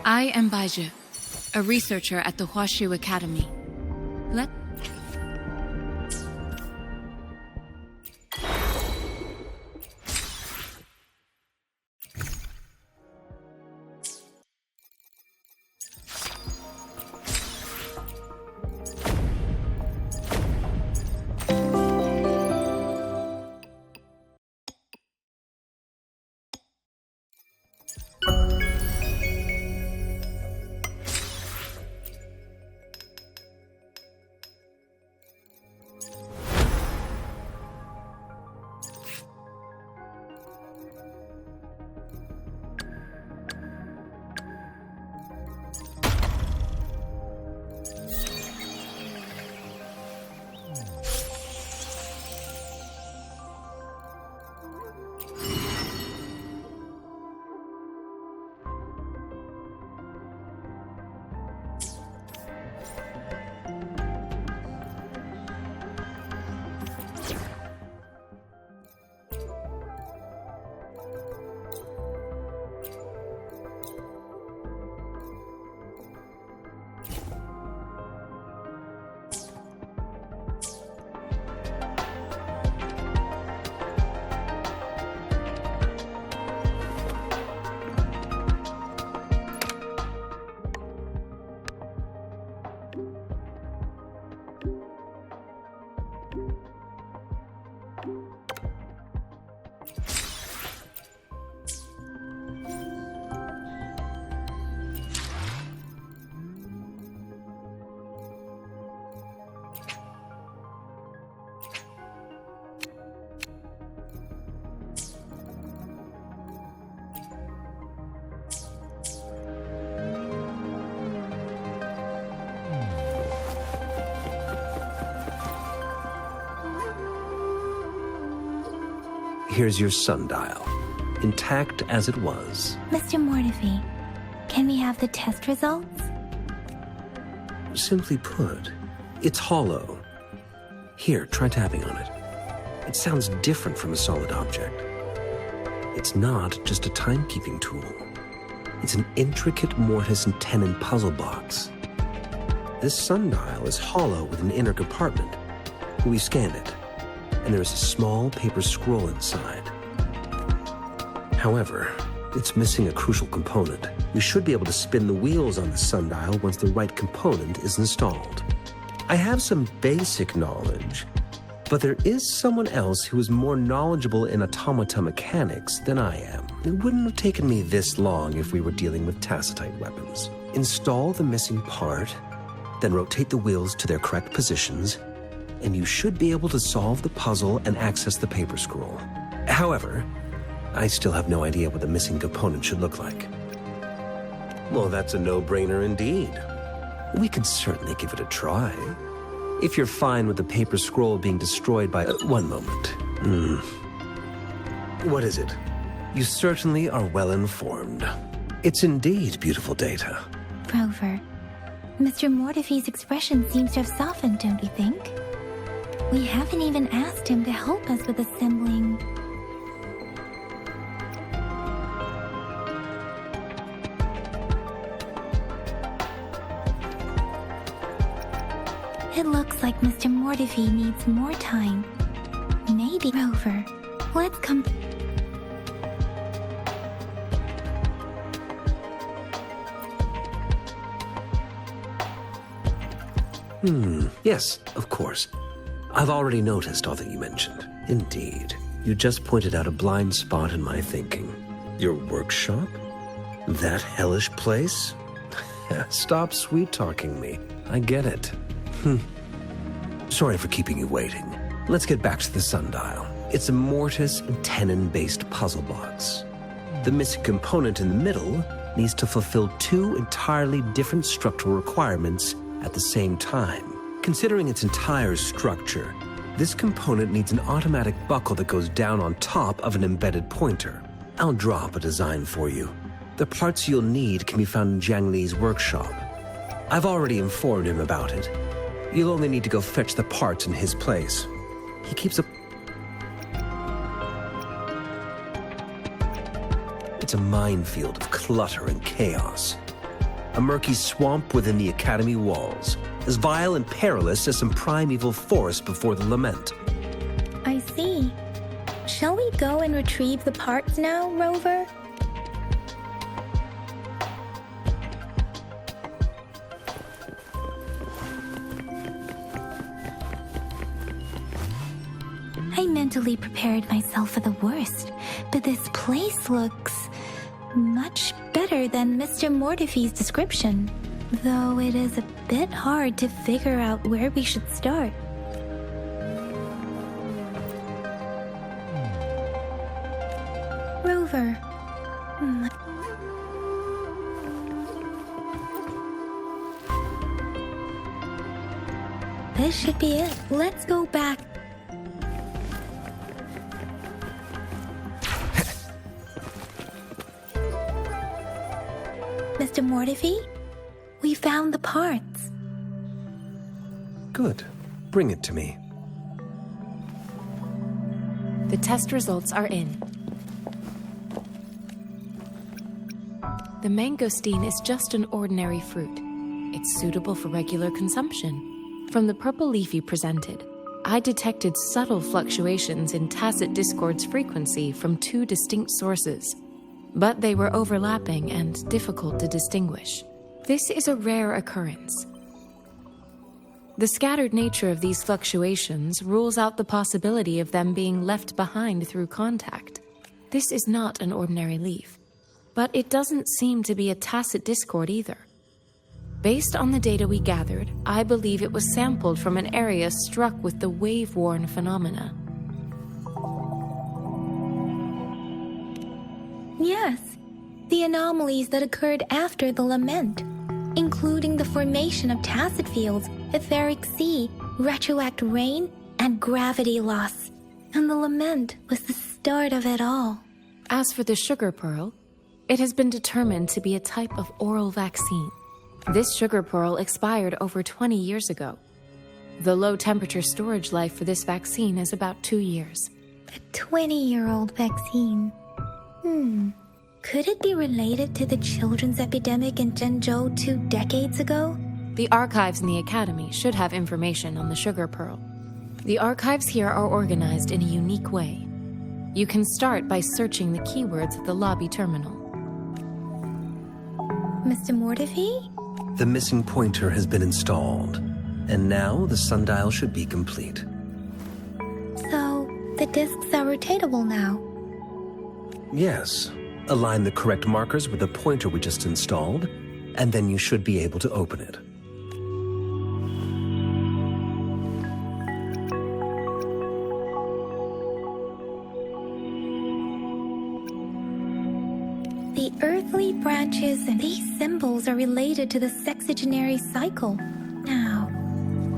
I am Baizhi, a researcher at the Huashu Academy.
Here's your sundial, intact as it was.
Mr. Mortefi, can we have the test results?
Simply put, it's hollow. Here, try tapping on it. It sounds different from a solid object. It's not just a timekeeping tool. It's an intricate mortise and tenon puzzle box. This sundial is hollow with an inner compartment. We scanned it, and there is a small paper scroll inside. However, it's missing a crucial component. We should be able to spin the wheels on the sundial once the right component is installed. I have some basic knowledge, But there is someone else who is more knowledgeable in automata mechanics than I am. It wouldn't have taken me this long if we were dealing with tacitite weapons. Install the missing part, then rotate the wheels to their correct positions, and you should be able to solve the puzzle and access the paper scroll. However, I still have no idea what the missing component should look like. Well, that's a no-brainer indeed. We could certainly give it a try. If you're fine with the paper scroll being destroyed by... one moment. What is it? You certainly are well informed. It's indeed beautiful data.
Rover, Mr. Mortefi's expression seems to have softened, don't you think? We haven't even asked him to help us with assembling... It looks like Mr. Mortefi needs more time. Maybe, Rover, let's come...
Yes, of course. I've already noticed all that you mentioned. Indeed. You just pointed out a blind spot in my thinking. Your workshop? That hellish place? Stop sweet-talking me. I get it. Sorry for keeping you waiting. Let's get back to the sundial. It's a mortise and tenon-based puzzle box. The missing component in the middle needs to fulfill two entirely different structural requirements at the same time. Considering its entire structure, this component needs an automatic buckle that goes down on top of an embedded pointer. I'll draw up a design for you. The parts you'll need can be found in Jiang Li's workshop. I've already informed him about it. You'll only need to go fetch the parts in his place. He keeps a... It's a minefield of clutter and chaos. A murky swamp within the academy walls, as vile and perilous as some primeval forest before the lament.
I see. Shall we go and retrieve the parts now, Rover? I mentally prepared myself for the worst, but this place looks much better than Mr. Mortefi's description, though it is a bit hard to figure out where we should start. Rover. This should be it. Let's go back. Mr. Mortefi, we found the parts.
Good. Bring it to me.
The test results are in. The mangosteen is just an ordinary fruit. It's suitable for regular consumption. From the purple leaf you presented, I detected subtle fluctuations in tacit discord's frequency from two distinct sources, but they were overlapping and difficult to distinguish. This is a rare occurrence. The scattered nature of these fluctuations rules out the possibility of them being left behind through contact. This is not an ordinary leaf, but it doesn't seem to be a tacit discord either. Based on the data we gathered, I believe it was sampled from an area struck with the wave-worn phenomena.
Yes, the anomalies that occurred after the lament, including the formation of tacit fields, etheric sea, retroact rain, and gravity loss. And the lament was the start of it all.
As for the sugar pearl, it has been determined to be a type of oral vaccine. This sugar pearl expired over 20 years ago. The low-temperature storage life for this vaccine is about 2 years.
A 20-year-old vaccine. Could it be related to the children's epidemic in Zhengzhou 2 decades ago?
The archives in the academy should have information on the sugar pearl. The archives here are organized in a unique way. You can start by searching the keywords at the lobby terminal.
Mr. Mortefi?
The missing pointer has been installed, and now the sundial should be complete.
discs are rotatable now.
Yes. Align the correct markers with the pointer we just installed, and then you should be able to open it.
The earthly branches and these symbols are related to the sexagenary cycle. Now,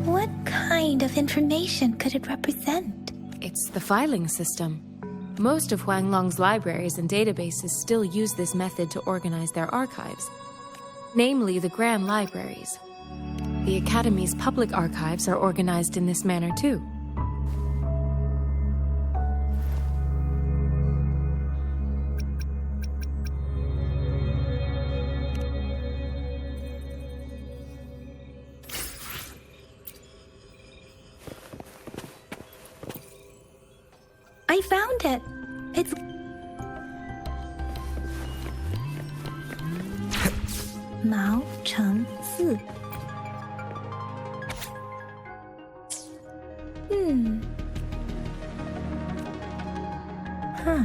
what kind of information could it represent?
It's the filing system. Most of Huanglong's libraries and databases still use this method to organize their archives, namely the Grand Libraries. The Academy's public archives are organized in this manner too.
I found it. It's... Mao Cheng Si. Huh.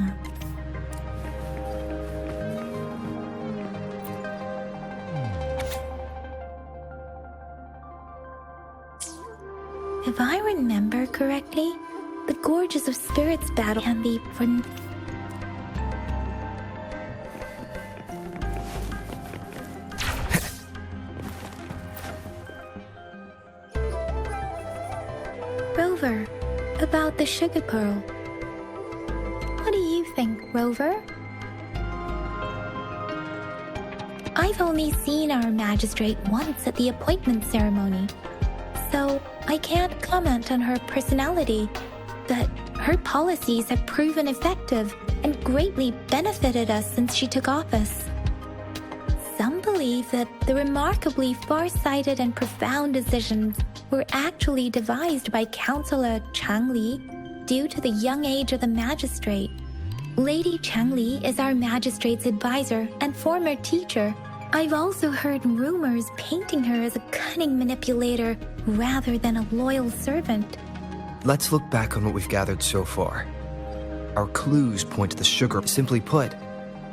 If I remember correctly, the Gorges of Spirits battle can be from... Rover, about the sugar pearl. What do you think, Rover? I've only seen our magistrate once at the appointment ceremony, so I can't comment on her personality. But her policies have proven effective and greatly benefited us since she took office. Some believe that the remarkably far-sighted and profound decisions were actually devised by Councillor Changli due to the young age of the magistrate. Lady Changli is our magistrate's advisor and former teacher. I've also heard rumors painting her as a cunning manipulator rather than a loyal servant.
Let's look back on what we've gathered so far. Our clues point to the sugar. Simply put,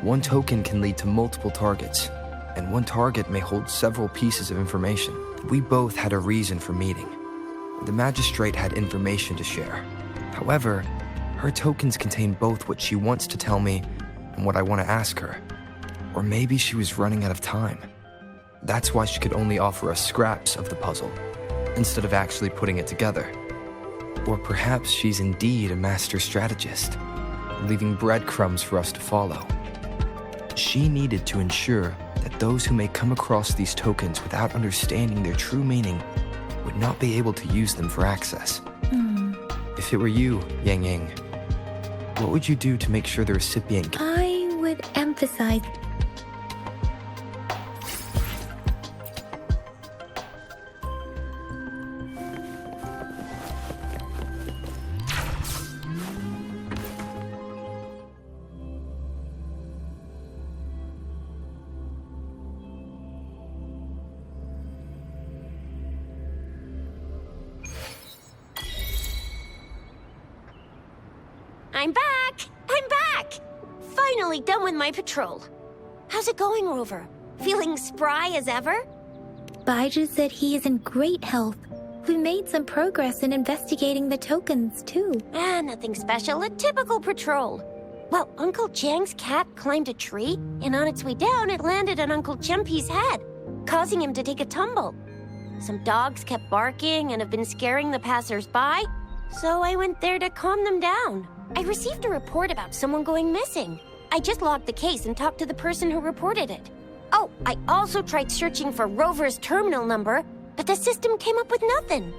one token can lead to multiple targets, and one target may hold several pieces of information. We both had a reason for meeting. The magistrate had information to share. However, her tokens contain both what she wants to tell me and what I want to ask her. Or maybe she was running out of time. That's why she could only offer us scraps of the puzzle, instead of actually putting it together. Or perhaps she's indeed a master strategist, leaving breadcrumbs for us to follow. She needed to ensure that those who may come across these tokens without understanding their true meaning would not be able to use them for access. If it were you, Yang Yang, what would you do to make sure the recipient...
I would emphasize...
I'm back! I'm back! Finally done with my patrol. How's it going, Rover? Feeling spry as ever?
Baiju said he is in great health. We made some progress in investigating the tokens, too.
Nothing special. A typical patrol. Well, Uncle Chang's cat climbed a tree, and on its way down, it landed on Uncle Chempi's head, causing him to take a tumble. Some dogs kept barking and have been scaring the passers-by, so I went there to calm them down. I received a report about someone going missing. I just logged the case and talked to the person who reported it. Oh, I also tried searching for Rover's terminal number, but the system came up with nothing.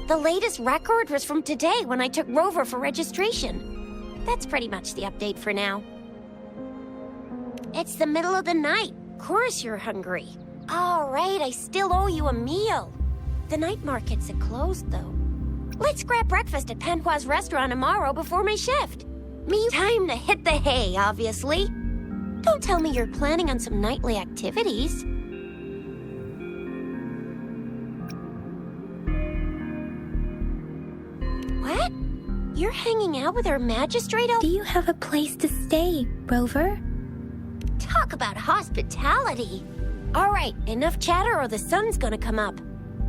The latest record was from today when I took Rover for registration. That's pretty much the update for now. It's the middle of the night. Of course you're hungry. All right, I still owe you a meal. The night markets are closed, though. Let's grab breakfast at Panhua's restaurant tomorrow before my shift. Time to hit the hay, obviously. Don't tell me you're planning on some nightly activities. What? You're hanging out with our magistrate?
Do you have a place to stay, Rover?
Talk about hospitality. All right, enough chatter or the sun's gonna come up.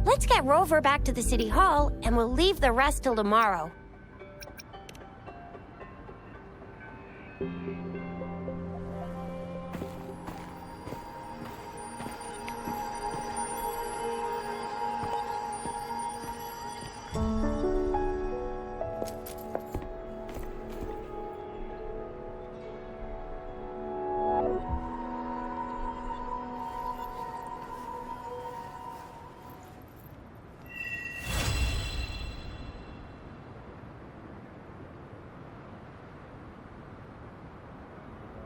Let's get Rover back to the city hall, and we'll leave the rest till tomorrow.